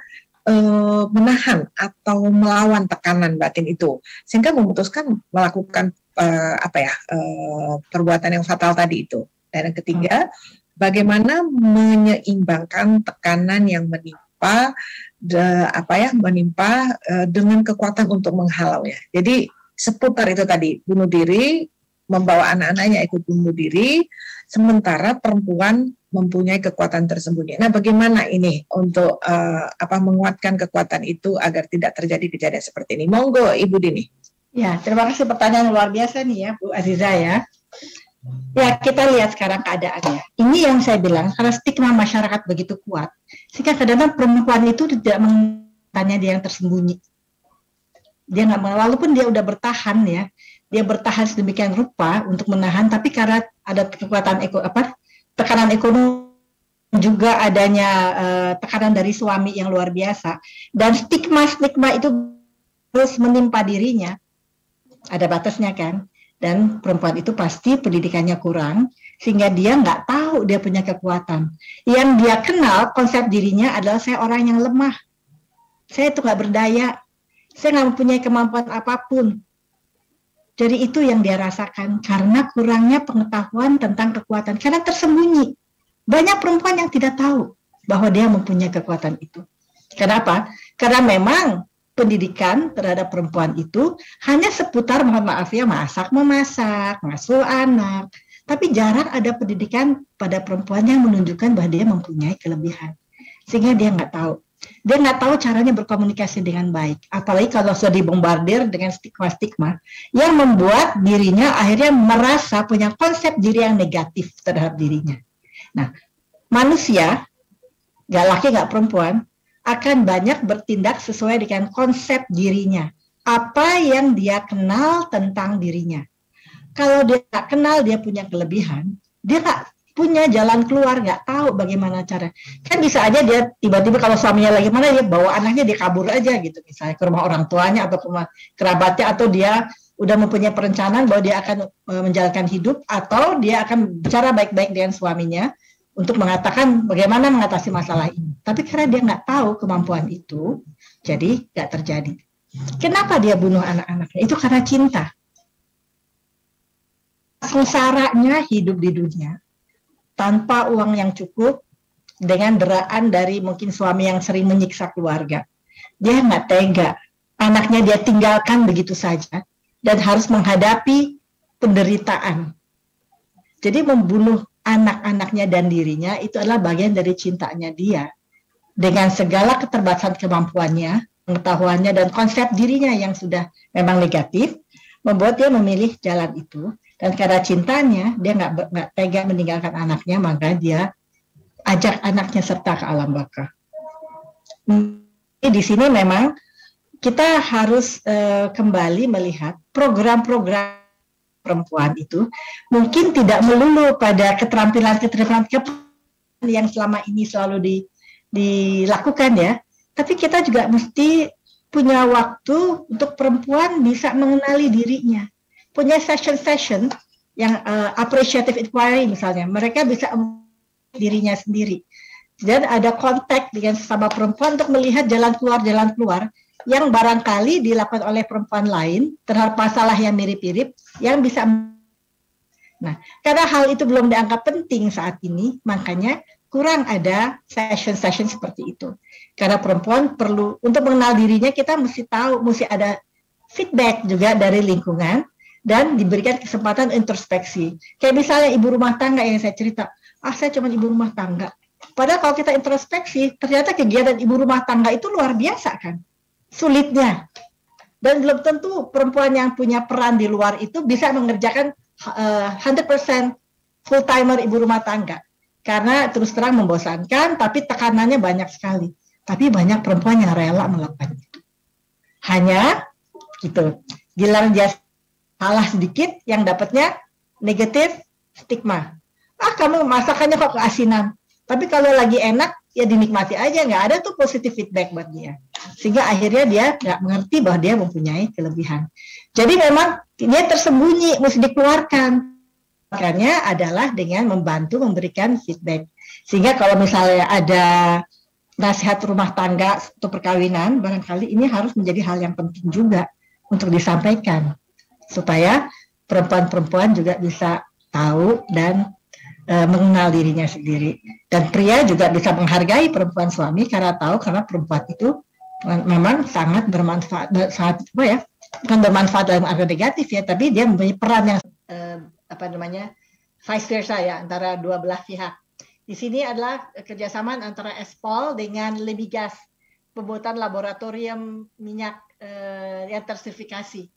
menahan atau melawan tekanan batin itu, sehingga memutuskan melakukan perbuatan yang fatal tadi itu. Dan yang ketiga, bagaimana menyeimbangkan tekanan yang menimpa dengan kekuatan untuk menghalau ya. Jadi seputar itu tadi, bunuh diri, membawa anak-anaknya ikut bunuh diri, sementara perempuan mempunyai kekuatan tersembunyi. Nah, bagaimana ini untuk menguatkan kekuatan itu agar tidak terjadi kejadian seperti ini? Monggo, Ibu Dini. Ya, terima kasih, pertanyaan luar biasa nih ya, Bu Aziza ya. Ya, kita lihat sekarang keadaannya. Ini yang saya bilang, karena stigma masyarakat begitu kuat, sehingga kadang-kadang perempuan itu tidak menanya dia yang tersembunyi. Dia nggak, walaupun dia udah bertahan ya, dia bertahan sedemikian rupa untuk menahan, tapi karena ada kekuatan tekanan ekonomi, juga adanya tekanan dari suami yang luar biasa, dan stigma itu terus menimpa dirinya, ada batasnya kan. Dan perempuan itu pasti pendidikannya kurang, sehingga dia nggak tahu dia punya kekuatan. Yang dia kenal konsep dirinya adalah saya orang yang lemah, saya itu nggak berdaya, saya nggak mempunyai kemampuan apapun. Jadi itu yang dia rasakan karena kurangnya pengetahuan tentang kekuatan, karena tersembunyi. Banyak perempuan yang tidak tahu bahwa dia mempunyai kekuatan itu. Kenapa? Karena memang pendidikan terhadap perempuan itu hanya seputar, mohon maaf ya, memasak, ngasuh anak. Tapi jarang ada pendidikan pada perempuan yang menunjukkan bahwa dia mempunyai kelebihan. Sehingga dia nggak tahu. Dia nggak tahu caranya berkomunikasi dengan baik. Apalagi kalau sudah dibombardir dengan stigma-stigma yang membuat dirinya akhirnya merasa punya konsep diri yang negatif terhadap dirinya. Nah, manusia, nggak laki nggak perempuan, akan banyak bertindak sesuai dengan konsep dirinya. Apa yang dia kenal tentang dirinya. Kalau dia nggak kenal dia punya kelebihan, dia nggak punya jalan keluar, nggak tahu bagaimana cara. Kan bisa aja dia tiba-tiba kalau suaminya lagi mana, dia bawa anaknya, dia kabur aja gitu, misalnya ke rumah orang tuanya atau ke rumah kerabatnya, atau dia udah mempunyai perencanaan bahwa dia akan menjalankan hidup, atau dia akan bicara baik-baik dengan suaminya untuk mengatakan bagaimana mengatasi masalah ini. Tapi karena dia nggak tahu kemampuan itu, jadi nggak terjadi. Kenapa dia bunuh anak-anaknya? Itu karena cinta. Sengsaranya hidup di dunia tanpa uang yang cukup, dengan deraan dari mungkin suami yang sering menyiksa keluarga. Dia nggak tega, anaknya dia tinggalkan begitu saja, dan harus menghadapi penderitaan. Jadi membunuh anak-anaknya dan dirinya itu adalah bagian dari cintanya dia. Dengan segala keterbatasan kemampuannya, pengetahuannya, dan konsep dirinya yang sudah memang negatif, membuat dia memilih jalan itu. Dan karena cintanya, dia nggak tega meninggalkan anaknya, maka dia ajak anaknya serta ke alam baka. Di sini memang kita harus kembali melihat program-program perempuan itu mungkin tidak melulu pada keterampilan yang selama ini selalu dilakukan ya, tapi kita juga mesti punya waktu untuk perempuan bisa mengenali dirinya. Punya session yang appreciative inquiry misalnya, mereka bisa dirinya sendiri. Dan ada kontak dengan sesama perempuan untuk melihat jalan keluar yang barangkali dilakukan oleh perempuan lain terhadap masalah yang mirip-mirip yang bisa. Nah, karena hal itu belum dianggap penting saat ini, makanya kurang ada session seperti itu. Karena perempuan perlu, untuk mengenal dirinya kita mesti tahu, mesti ada feedback juga dari lingkungan, dan diberikan kesempatan introspeksi. Kayak misalnya ibu rumah tangga yang saya cerita, saya cuma ibu rumah tangga. Padahal kalau kita introspeksi, ternyata kegiatan ibu rumah tangga itu luar biasa kan, sulitnya. Dan belum tentu perempuan yang punya peran di luar itu bisa mengerjakan 100% full timer ibu rumah tangga. Karena terus terang membosankan, tapi tekanannya banyak sekali. Tapi banyak perempuan yang rela melakukan itu. Hanya gitu, giliran dia salah sedikit, yang dapatnya negatif stigma. Kamu masakannya kok keasinan. Tapi kalau lagi enak, ya dinikmati aja, nggak ada tuh positive feedback buat dia. Sehingga akhirnya dia nggak mengerti bahwa dia mempunyai kelebihan. Jadi memang dia tersembunyi, mesti dikeluarkan. Makanya adalah dengan membantu memberikan feedback. Sehingga kalau misalnya ada nasihat rumah tangga untuk perkawinan, barangkali ini harus menjadi hal yang penting juga untuk disampaikan. Supaya perempuan-perempuan juga bisa tahu dan mengenal dirinya sendiri. Dan pria juga bisa menghargai perempuan suami karena tahu, karena perempuan itu memang sangat bermanfaat, bukan bermanfaat dalam arti negatif ya, tapi dia mempunyai peran yang vice versa ya, antara dua belah pihak. Di sini adalah kerjasama antara Espol dengan Lebigas, pembuatan laboratorium minyak yang tersertifikasi.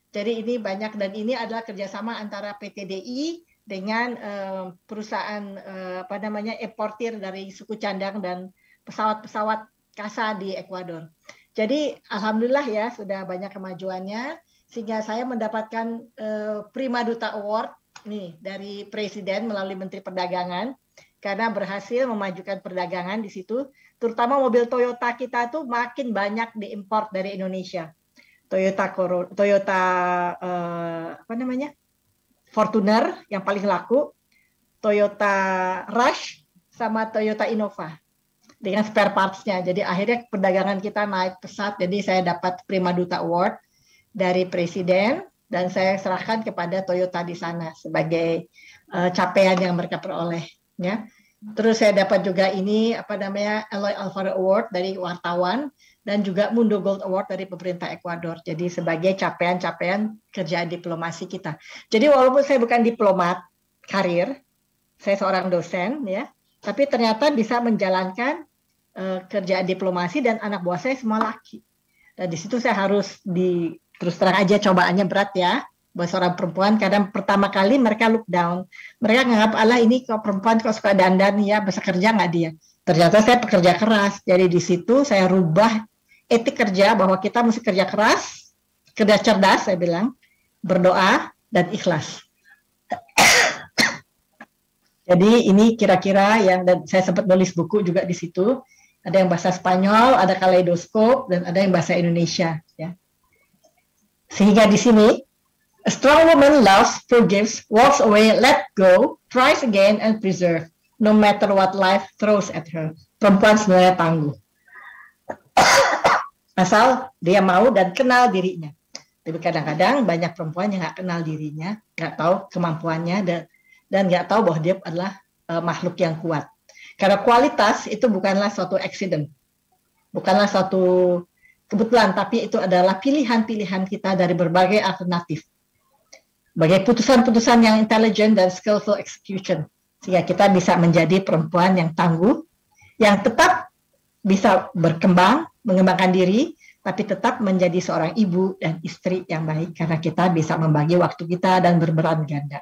Jadi ini banyak, dan ini adalah kerjasama antara PTDI dengan perusahaan importir dari suku cadang dan pesawat-pesawat CASA di Ekuador. Jadi alhamdulillah ya sudah banyak kemajuannya sehingga saya mendapatkan Prima Duta Award nih dari Presiden melalui Menteri Perdagangan karena berhasil memajukan perdagangan di situ, terutama mobil Toyota kita tuh makin banyak diimpor dari Indonesia. Toyota Fortuner yang paling laku, Toyota Rush sama Toyota Innova dengan spare parts-nya. Jadi akhirnya perdagangan kita naik pesat. Jadi saya dapat Prima Duta Award dari Presiden dan saya serahkan kepada Toyota di sana sebagai capaian yang mereka peroleh. Ya. Terus saya dapat juga ini Eloy Alfaro Award dari wartawan dan juga Mundo Gold Award dari pemerintah Ekuador. Jadi sebagai capaian-capaian kerjaan diplomasi kita. Jadi walaupun saya bukan diplomat karir, saya seorang dosen ya, tapi ternyata bisa menjalankan kerjaan diplomasi dan anak buah saya semua laki. Dan di situ saya harus terus terang aja cobaannya berat ya. Buat seorang perempuan, kadang pertama kali mereka look down. Mereka nganggap, Allah ini kok perempuan kok suka dandan ya, bisa kerja nggak dia? Ternyata saya pekerja keras. Jadi di situ saya rubah etik kerja bahwa kita mesti kerja keras, kerja cerdas, saya bilang, berdoa, dan ikhlas. Jadi ini kira-kira dan saya sempat nulis buku juga di situ. Ada yang bahasa Spanyol, ada kaleidoskop, dan ada yang bahasa Indonesia. Ya. Sehingga di sini, a strong woman loves, forgives, walks away, let go, tries again, and preserve, no matter what life throws at her. Perempuan sebenarnya tangguh. Asal dia mau dan kenal dirinya. Tapi kadang-kadang banyak perempuan yang nggak kenal dirinya, nggak tahu kemampuannya, dan nggak tahu bahwa dia adalah makhluk yang kuat. Karena kualitas itu bukanlah suatu accident, bukanlah suatu kebetulan, tapi itu adalah pilihan-pilihan kita dari berbagai alternatif. Sebagai putusan-putusan yang intelligent dan skillful execution. Sehingga kita bisa menjadi perempuan yang tangguh, yang tetap bisa berkembang, mengembangkan diri, tapi tetap menjadi seorang ibu dan istri yang baik. Karena kita bisa membagi waktu kita dan berperan ganda.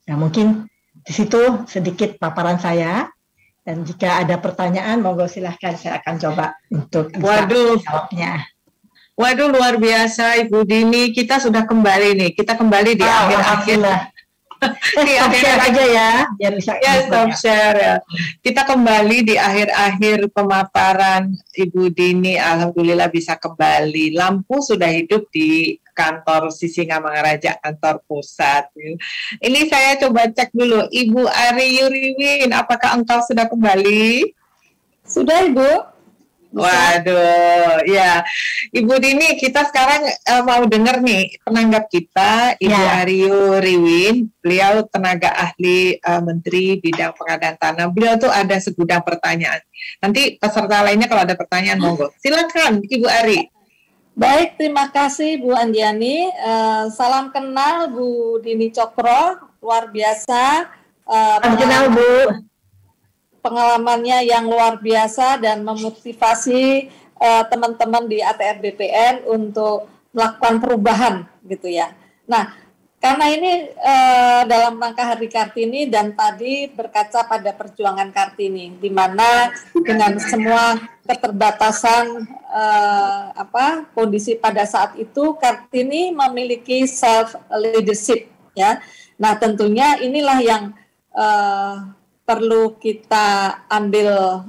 Nah mungkin di situ sedikit paparan saya. Dan jika ada pertanyaan, monggo silahkan saya akan coba untuk jawabnya. Waduh, luar biasa Ibu Dini. Kita sudah kembali nih. Kita kembali di akhir-akhir. Di akhir aja ya. Biar bisa stop share ya. Kita kembali di akhir-akhir pemaparan Ibu Dini. Alhamdulillah bisa kembali. Lampu sudah hidup di kantor Sisingamangaraja, kantor pusat. Ini saya coba cek dulu. Ibu Ari Yuriwin, apakah engkau sudah kembali? Sudah, Ibu. Waduh, ya Ibu Dini, kita sekarang mau dengar nih penanggap kita, Ibu Aryo Riwin. Beliau tenaga ahli Menteri Bidang Pengadaan Tanah. Beliau tuh ada segudang pertanyaan. Nanti peserta lainnya kalau ada pertanyaan monggo. Silakan Ibu Ari. Baik, terima kasih Bu Andiani. Salam kenal Bu Dini Cokro, luar biasa. Salam kenal Bu. Pengalamannya yang luar biasa dan memotivasi teman-teman di ATR BPN untuk melakukan perubahan gitu ya. Nah, karena ini dalam rangka Hari Kartini dan tadi berkaca pada perjuangan Kartini, di mana dengan semua keterbatasan kondisi pada saat itu, Kartini memiliki self leadership ya. Nah, tentunya inilah yang perlu kita ambil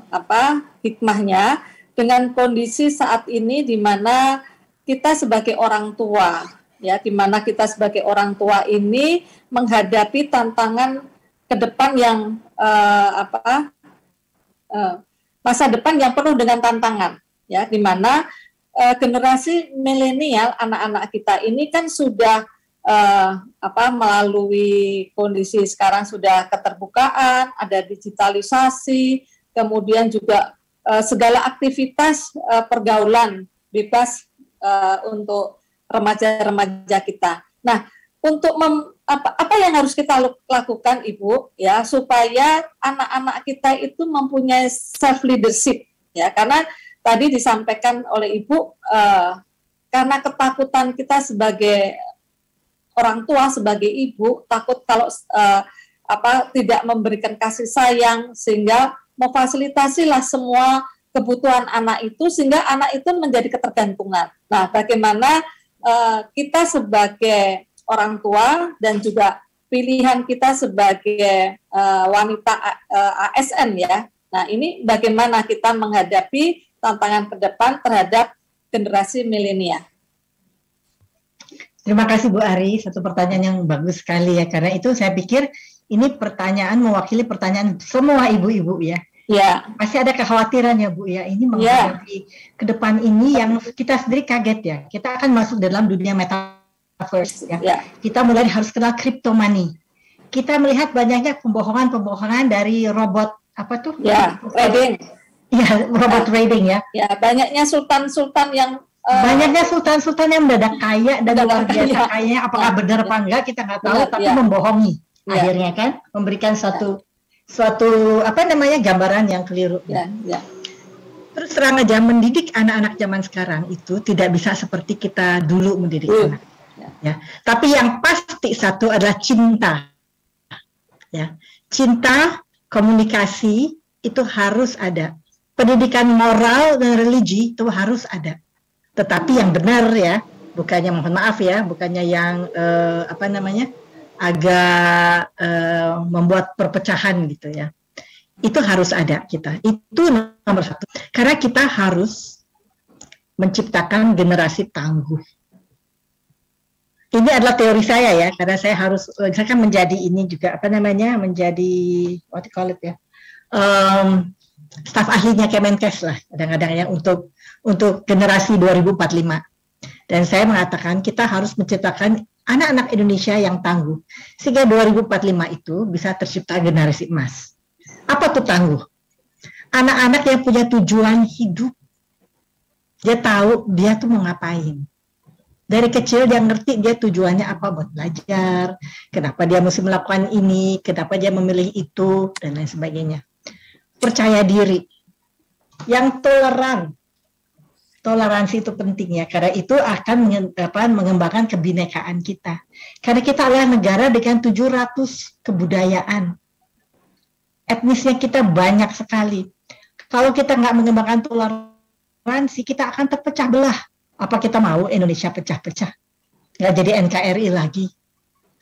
hikmahnya dengan kondisi saat ini di mana kita sebagai orang tua ya, di mana kita sebagai orang tua ini menghadapi tantangan ke depan yang masa depan yang penuh dengan tantangan ya, di mana generasi milenial anak-anak kita ini kan sudah melalui kondisi sekarang sudah keterbukaan, ada digitalisasi, kemudian juga segala aktivitas pergaulan bebas untuk remaja-remaja kita. Nah, untuk apa yang harus kita lakukan Ibu ya supaya anak-anak kita itu mempunyai self leadership ya, karena tadi disampaikan oleh Ibu karena ketakutan kita sebagai orang tua, sebagai ibu, takut kalau tidak memberikan kasih sayang, sehingga memfasilitasilah semua kebutuhan anak itu sehingga anak itu menjadi ketergantungan. Nah, bagaimana kita sebagai orang tua dan juga pilihan kita sebagai wanita ASN ya. Nah, ini bagaimana kita menghadapi tantangan ke depan terhadap generasi milenial. Terima kasih Bu Ari, satu pertanyaan yang bagus sekali ya, karena itu saya pikir ini pertanyaan mewakili pertanyaan semua ibu-ibu ya. Ya. Pasti ada kekhawatiran ya Bu ya, ini menghadapi ke depan ini yang kita sendiri kaget ya. Kita akan masuk dalam dunia metaverse ya. Kita mulai harus kenal crypto money. Kita melihat banyaknya pembohongan dari robot apa tuh? Ya, trading. Ya, robot trading ya. Ya, banyaknya sultan-sultan yang banyaknya sultan-sultan yang mendadak kaya dan luar biasa kayanya, apakah benar apa enggak kita nggak tahu, tapi membohongi akhirnya kan, memberikan suatu apa namanya gambaran yang keliru. Terus terang aja, mendidik anak-anak zaman sekarang itu tidak bisa seperti kita dulu mendidik anak. Ya, tapi yang pasti satu adalah cinta. Ya, cinta, komunikasi itu harus ada. Pendidikan moral dan religi itu harus ada. Tetapi yang benar ya, bukannya mohon maaf ya, bukannya yang apa namanya agak membuat perpecahan gitu ya. Itu harus ada kita. Itu nomor satu. Karena kita harus menciptakan generasi tangguh. Ini adalah teori saya ya, karena saya kan menjadi ini juga apa namanya menjadi what you call it ya, staf ahlinya Kemenkes lah kadang-kadang ya untuk generasi 2045. Dan saya mengatakan kita harus menciptakan anak-anak Indonesia yang tangguh sehingga 2045 itu bisa tercipta generasi emas. Apa tuh tangguh? Anak-anak yang punya tujuan hidup. Dia tahu dia tuh mau ngapain. Dari kecil dia ngerti dia tujuannya apa buat belajar, kenapa dia mesti melakukan ini, kenapa dia memilih itu, dan lain sebagainya. Percaya diri, yang toleran. Toleransi itu penting ya, karena itu akan mengembangkan kebinekaan kita. Karena kita adalah negara dengan 700 kebudayaan. Etnisnya kita banyak sekali. Kalau kita nggak mengembangkan toleransi, kita akan terpecah belah. Apa kita mau Indonesia pecah-pecah? Nggak jadi NKRI lagi.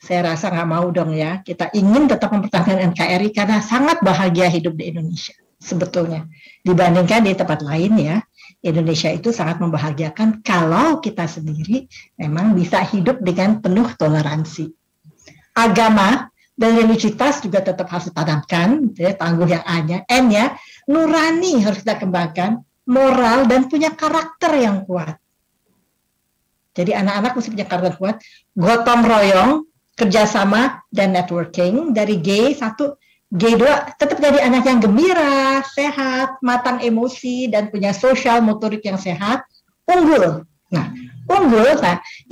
Saya rasa nggak mau dong ya. Kita ingin tetap mempertahankan NKRI karena sangat bahagia hidup di Indonesia. Sebetulnya. Dibandingkan di tempat lain ya. Indonesia itu sangat membahagiakan kalau kita sendiri memang bisa hidup dengan penuh toleransi. Agama dan religiusitas juga tetap harus ditanamkan, ya, tangguh yang A-nya. N-nya, nurani harus kita kembangkan, moral dan punya karakter yang kuat. Jadi anak-anak mesti punya karakter kuat, gotong royong, kerjasama, dan networking. Dari G1, G2 tetap jadi anak yang gembira, sehat, matang emosi, dan punya sosial motorik yang sehat, unggul. Nah, unggul,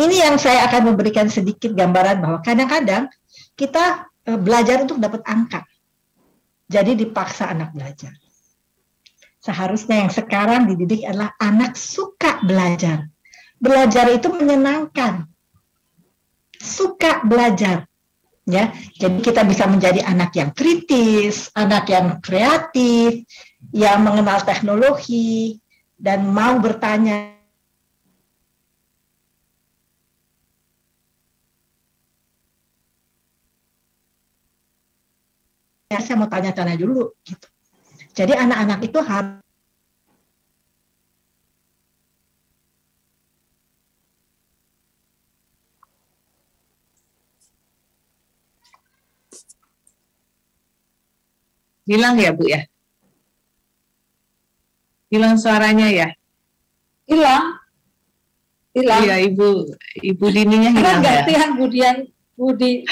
ini yang saya akan memberikan sedikit gambaran bahwa kadang-kadang kita belajar untuk dapat angka. Jadi dipaksa anak belajar. Seharusnya yang sekarang dididik adalah anak suka belajar. Belajar itu menyenangkan. Suka belajar. Ya, jadi kita bisa menjadi anak yang kritis, anak yang kreatif, yang mengenal teknologi dan mau bertanya. Ya, saya mau tanya-tanya dulu gitu. Jadi anak-anak itu harus hilang ya Bu ya? Hilang suaranya ya? Hilang. Iya, Ibu Dininya hilang ya? Gantian Budi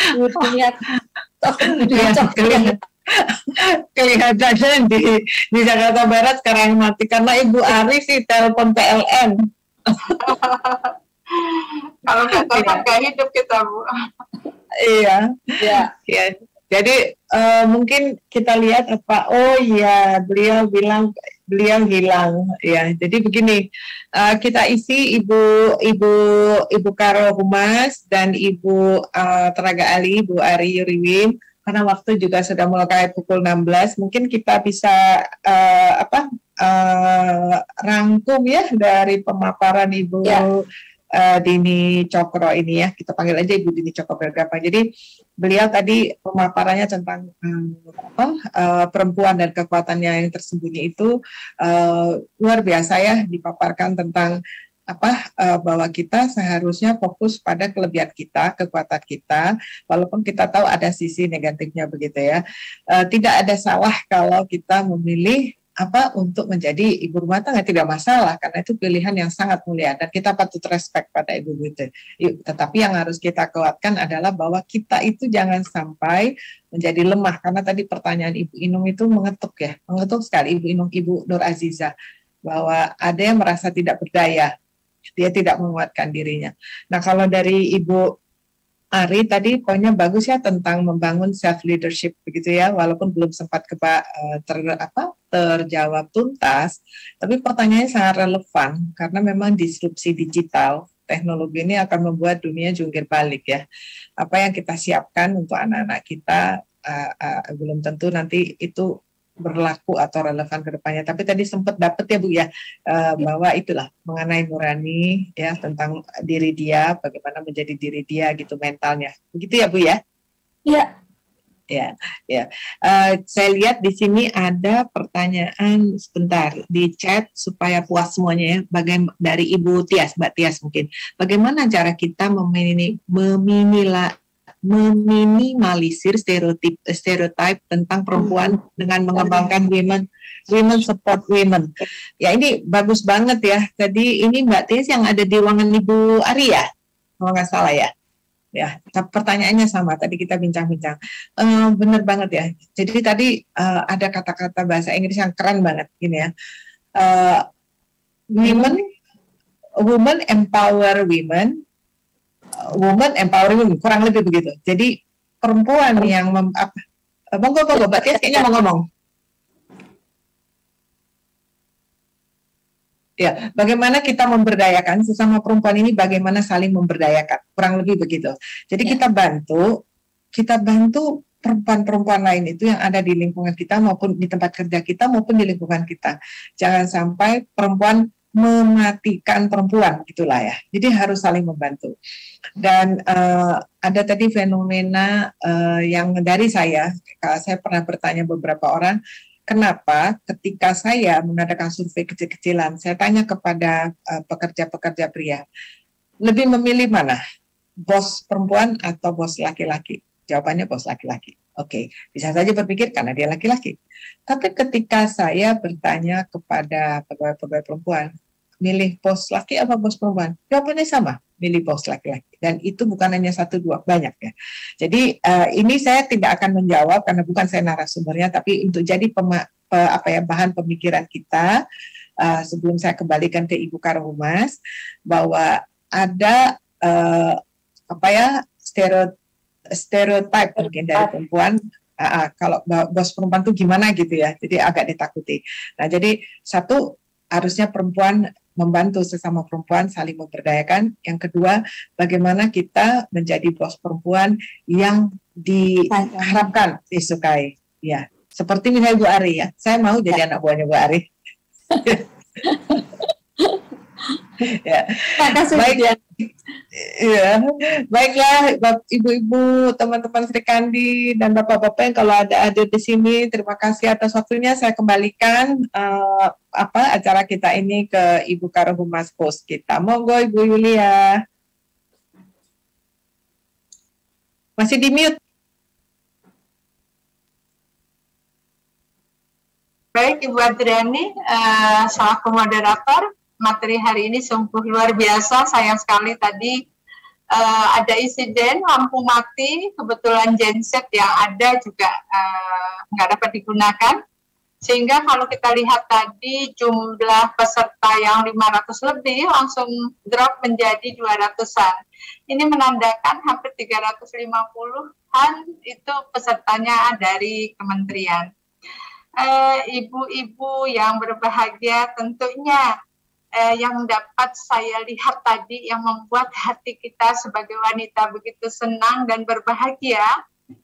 kelihatannya di Jakarta Barat sekarang mati karena Ibu Ari sih telepon PLN. Kalau nggak hidup kita Bu. Iya. Jadi mungkin kita lihat apa? Oh iya, beliau bilang beliau hilang. Ya, jadi begini, kita isi Ibu Karo Humas dan Ibu tenaga ahli Ibu Ari Yuriwin. Karena waktu juga sudah mulai pukul 16, mungkin kita bisa rangkum ya dari pemaparan Ibu Dini Cokro ini ya, kita panggil aja Ibu Dini Cokro Bergapa. Jadi beliau tadi pemaparannya tentang perempuan dan kekuatannya yang tersembunyi itu luar biasa ya, dipaparkan tentang bahwa kita seharusnya fokus pada kelebihan kita, kekuatan kita, walaupun kita tahu ada sisi negatifnya begitu ya. Tidak ada salah kalau kita memilih untuk menjadi ibu rumah tangga, tidak masalah karena itu pilihan yang sangat mulia dan kita patut respect pada ibu itu. Tetapi yang harus kita kuatkan adalah bahwa kita itu jangan sampai menjadi lemah, karena tadi pertanyaan Ibu Inung itu mengetuk sekali, Ibu Inung, Ibu Nur Aziza, bahwa ada yang merasa tidak berdaya, dia tidak menguatkan dirinya. Nah, kalau dari Ibu Ari tadi poinnya bagus ya tentang membangun self leadership begitu ya, walaupun belum sempat terjawab tuntas, tapi pertanyaannya sangat relevan karena memang disrupsi digital teknologi ini akan membuat dunia jungkir balik ya. Apa yang kita siapkan untuk anak-anak kita belum tentu nanti itu berlaku atau relevan ke depannya. Tapi tadi sempat dapat ya Bu ya, bahwa itulah mengenai nurani ya, tentang diri dia, bagaimana menjadi diri dia gitu mentalnya. Begitu ya Bu ya? Iya. Ya. Saya lihat di sini ada pertanyaan sebentar di chat supaya puas semuanya ya. Dari Ibu Tias, Mbak Tias mungkin. Bagaimana cara kita meminimalisir stereotip tentang perempuan dengan mengembangkan women support women. Ya ini bagus banget ya. Tadi ini Mbak Tis yang ada di ruangan Ibu Ari ya, kalau nggak salah ya. Ya, pertanyaannya sama. Tadi kita bincang-bincang. Benar banget ya. Jadi tadi ada kata-kata bahasa Inggris yang keren banget gini ya. Women empower women. Woman empower women, kurang lebih begitu. Jadi perempuan yang monggo Mbak Tias kayaknya mau ngomong. Ya, bagaimana kita memberdayakan sesama perempuan ini, bagaimana saling memberdayakan, kurang lebih begitu. Jadi kita bantu perempuan-perempuan lain itu yang ada di lingkungan kita maupun di tempat kerja kita maupun di lingkungan kita. Jangan sampai perempuan mematikan perempuan, gitulah ya. Jadi harus saling membantu. Dan ada tadi fenomena yang dari saya pernah bertanya beberapa orang, kenapa ketika saya mengadakan survei kecil-kecilan, saya tanya kepada pekerja-pekerja pria, lebih memilih mana? Bos perempuan atau bos laki-laki? Jawabannya bos laki-laki. Oke, bisa saja berpikir karena dia laki-laki. Tapi ketika saya bertanya kepada pegawai-pegawai perempuan, milih bos laki apa bos perempuan? Jawabannya sama, milih bos laki-laki. Dan itu bukan hanya 1-2, banyak ya. Jadi ini saya tidak akan menjawab karena bukan saya narasumbernya, tapi untuk jadi bahan pemikiran kita sebelum saya kembalikan ke Ibu Karohumas, bahwa ada stereotip mungkin dari perempuan. Kalau bos perempuan tuh gimana gitu ya, jadi agak ditakuti. Nah, jadi satu, harusnya perempuan membantu sesama perempuan, saling memberdayakan. Yang kedua, bagaimana kita menjadi bos perempuan yang diharapkan, disukai. Ya, seperti misalnya Bu Ari ya, saya mau jadi anak buahnya Bu Ari. Ya. Baik. Ya, baiklah ibu-ibu, teman-teman Sri Kandi dan bapak-bapak yang kalau ada di sini, terima kasih atas waktunya. Saya kembalikan acara kita ini ke Ibu Karohumas host kita. Monggo Ibu Yulia. Masih di mute. Baik Ibu Adriani, selaku moderator. Materi hari ini sungguh luar biasa. Sayang sekali tadi ada insiden lampu mati, kebetulan genset yang ada juga nggak dapat digunakan. Sehingga kalau kita lihat tadi jumlah peserta yang 500 lebih langsung drop menjadi 200-an. Ini menandakan hampir 350-an itu pesertanya dari kementerian. Ibu-ibu yang berbahagia, tentunya yang dapat saya lihat tadi yang membuat hati kita sebagai wanita begitu senang dan berbahagia,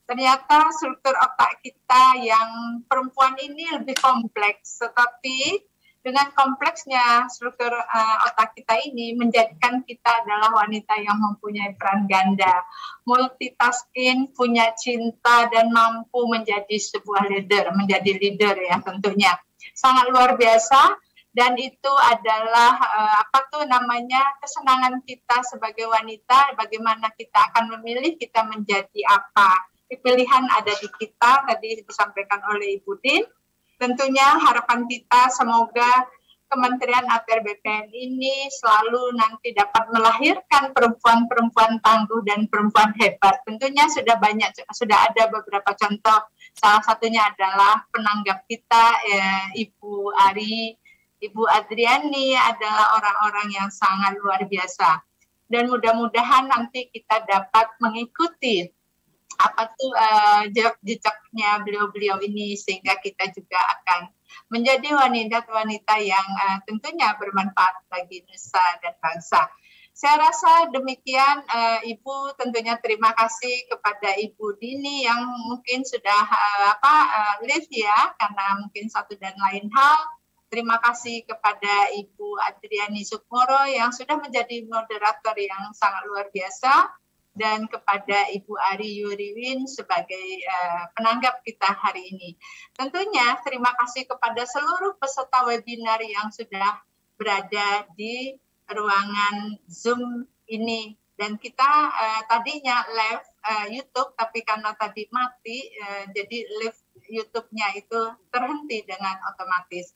ternyata struktur otak kita yang perempuan ini lebih kompleks, tetapi dengan kompleksnya struktur otak kita ini menjadikan kita adalah wanita yang mempunyai peran ganda, multitasking, punya cinta, dan mampu menjadi sebuah leader, menjadi leader ya tentunya. Sangat luar biasa, dan itu adalah kesenangan kita sebagai wanita, bagaimana kita akan memilih kita menjadi apa. Pilihan ada di kita, tadi disampaikan oleh Ibu Din. Tentunya harapan kita semoga Kementerian ATR BPN ini selalu nanti dapat melahirkan perempuan-perempuan tangguh dan perempuan hebat. Tentunya sudah ada beberapa contoh. Salah satunya adalah penanggap kita Ibu Ari, Ibu Adriani adalah orang-orang yang sangat luar biasa. Dan mudah-mudahan nanti kita dapat mengikuti jejaknya beliau-beliau ini, sehingga kita juga akan menjadi wanita-wanita yang tentunya bermanfaat bagi nusa dan bangsa. Saya rasa demikian, Ibu. Tentunya terima kasih kepada Ibu Dini yang mungkin sudah live ya, karena mungkin satu dan lain hal. Terima kasih kepada Ibu Adriani Sukmoro yang sudah menjadi moderator yang sangat luar biasa, dan kepada Ibu Ari Yuriwin sebagai penanggap kita hari ini. Tentunya terima kasih kepada seluruh peserta webinar yang sudah berada di ruangan Zoom ini. Dan kita tadinya live YouTube, tapi karena tadi mati, jadi live YouTube-nya itu terhenti dengan otomatis.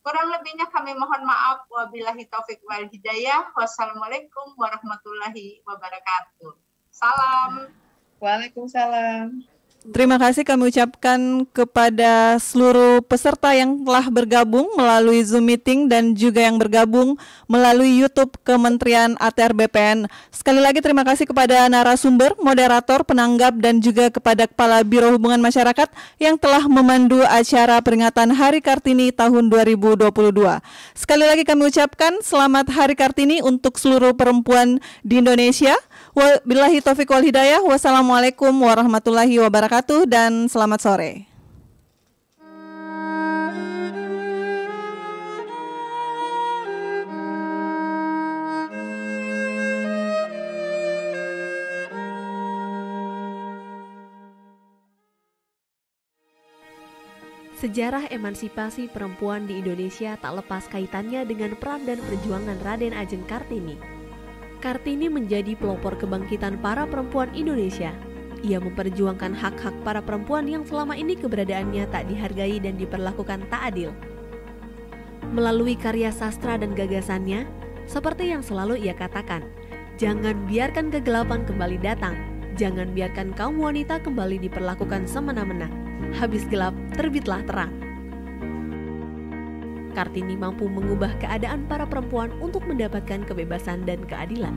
Kurang lebihnya kami mohon maaf. Wabillahi taufik wal hidayah. Wassalamualaikum warahmatullahi wabarakatuh. Salam. Waalaikumsalam. Terima kasih kami ucapkan kepada seluruh peserta yang telah bergabung melalui Zoom meeting dan juga yang bergabung melalui YouTube Kementerian ATR BPN. Sekali lagi terima kasih kepada narasumber, moderator, penanggap, dan juga kepada Kepala Biro Hubungan Masyarakat yang telah memandu acara peringatan Hari Kartini tahun 2022. Sekali lagi kami ucapkan selamat Hari Kartini untuk seluruh perempuan di Indonesia. Wabillahi taufiq wal hidayah. Wassalamualaikum warahmatullahi wabarakatuh dan selamat sore. Sejarah emansipasi perempuan di Indonesia tak lepas kaitannya dengan peran dan perjuangan Raden Ajeng Kartini. Kartini menjadi pelopor kebangkitan para perempuan Indonesia. Ia memperjuangkan hak-hak para perempuan yang selama ini keberadaannya tak dihargai dan diperlakukan tak adil. Melalui karya sastra dan gagasannya, seperti yang selalu ia katakan, jangan biarkan kegelapan kembali datang, jangan biarkan kaum wanita kembali diperlakukan semena-mena. Habis gelap, terbitlah terang. Kartini mampu mengubah keadaan para perempuan untuk mendapatkan kebebasan dan keadilan.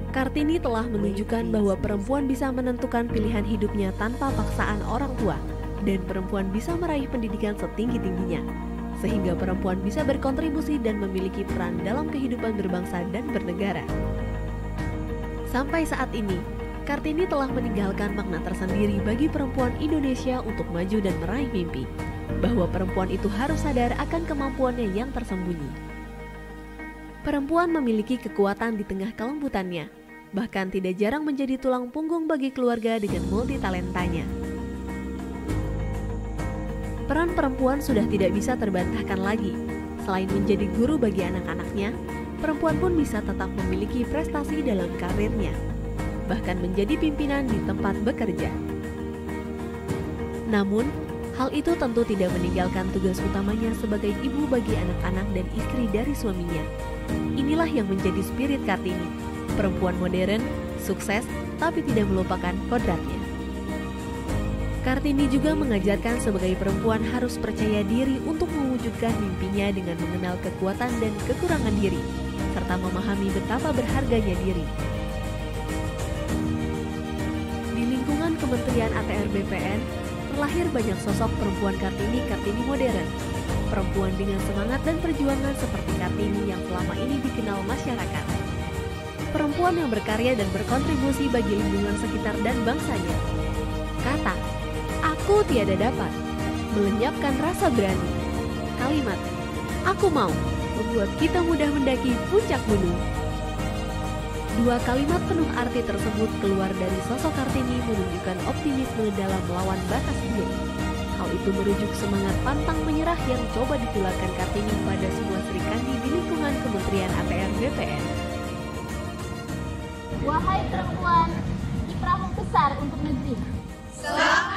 Kartini telah menunjukkan bahwa perempuan bisa menentukan pilihan hidupnya tanpa paksaan orang tua, dan perempuan bisa meraih pendidikan setinggi-tingginya, sehingga perempuan bisa berkontribusi dan memiliki peran dalam kehidupan berbangsa dan bernegara. Sampai saat ini, Kartini telah meninggalkan makna tersendiri bagi perempuan Indonesia untuk maju dan meraih mimpi, bahwa perempuan itu harus sadar akan kemampuannya yang tersembunyi. Perempuan memiliki kekuatan di tengah kelembutannya, bahkan tidak jarang menjadi tulang punggung bagi keluarga dengan multitalentanya. Peran perempuan sudah tidak bisa terbantahkan lagi. Selain menjadi guru bagi anak-anaknya, perempuan pun bisa tetap memiliki prestasi dalam karirnya, bahkan menjadi pimpinan di tempat bekerja. Namun, hal itu tentu tidak meninggalkan tugas utamanya sebagai ibu bagi anak-anak dan istri dari suaminya. Inilah yang menjadi spirit Kartini, perempuan modern, sukses, tapi tidak melupakan kodratnya. Kartini juga mengajarkan sebagai perempuan harus percaya diri untuk mewujudkan mimpinya dengan mengenal kekuatan dan kekurangan diri, serta memahami betapa berharganya diri. Di lingkungan Kementerian ATR BPN, terlahir banyak sosok perempuan Kartini modern, perempuan dengan semangat dan perjuangan seperti Kartini yang selama ini dikenal masyarakat. Perempuan yang berkarya dan berkontribusi bagi lingkungan sekitar dan bangsanya. Kata, "Aku tiada dapat," melenyapkan rasa berani. kalimat "Aku mau" membuat kita mudah mendaki puncak gunung. Dua kalimat penuh arti tersebut keluar dari sosok Kartini menunjukkan optimisme dalam melawan batas hidup. Hal itu merujuk semangat pantang menyerah yang coba ditularkan Kartini pada semua serikandi di lingkungan Kementerian ATR BPN. Wahai perempuan, kiprahmu besar untuk negeri. Selamat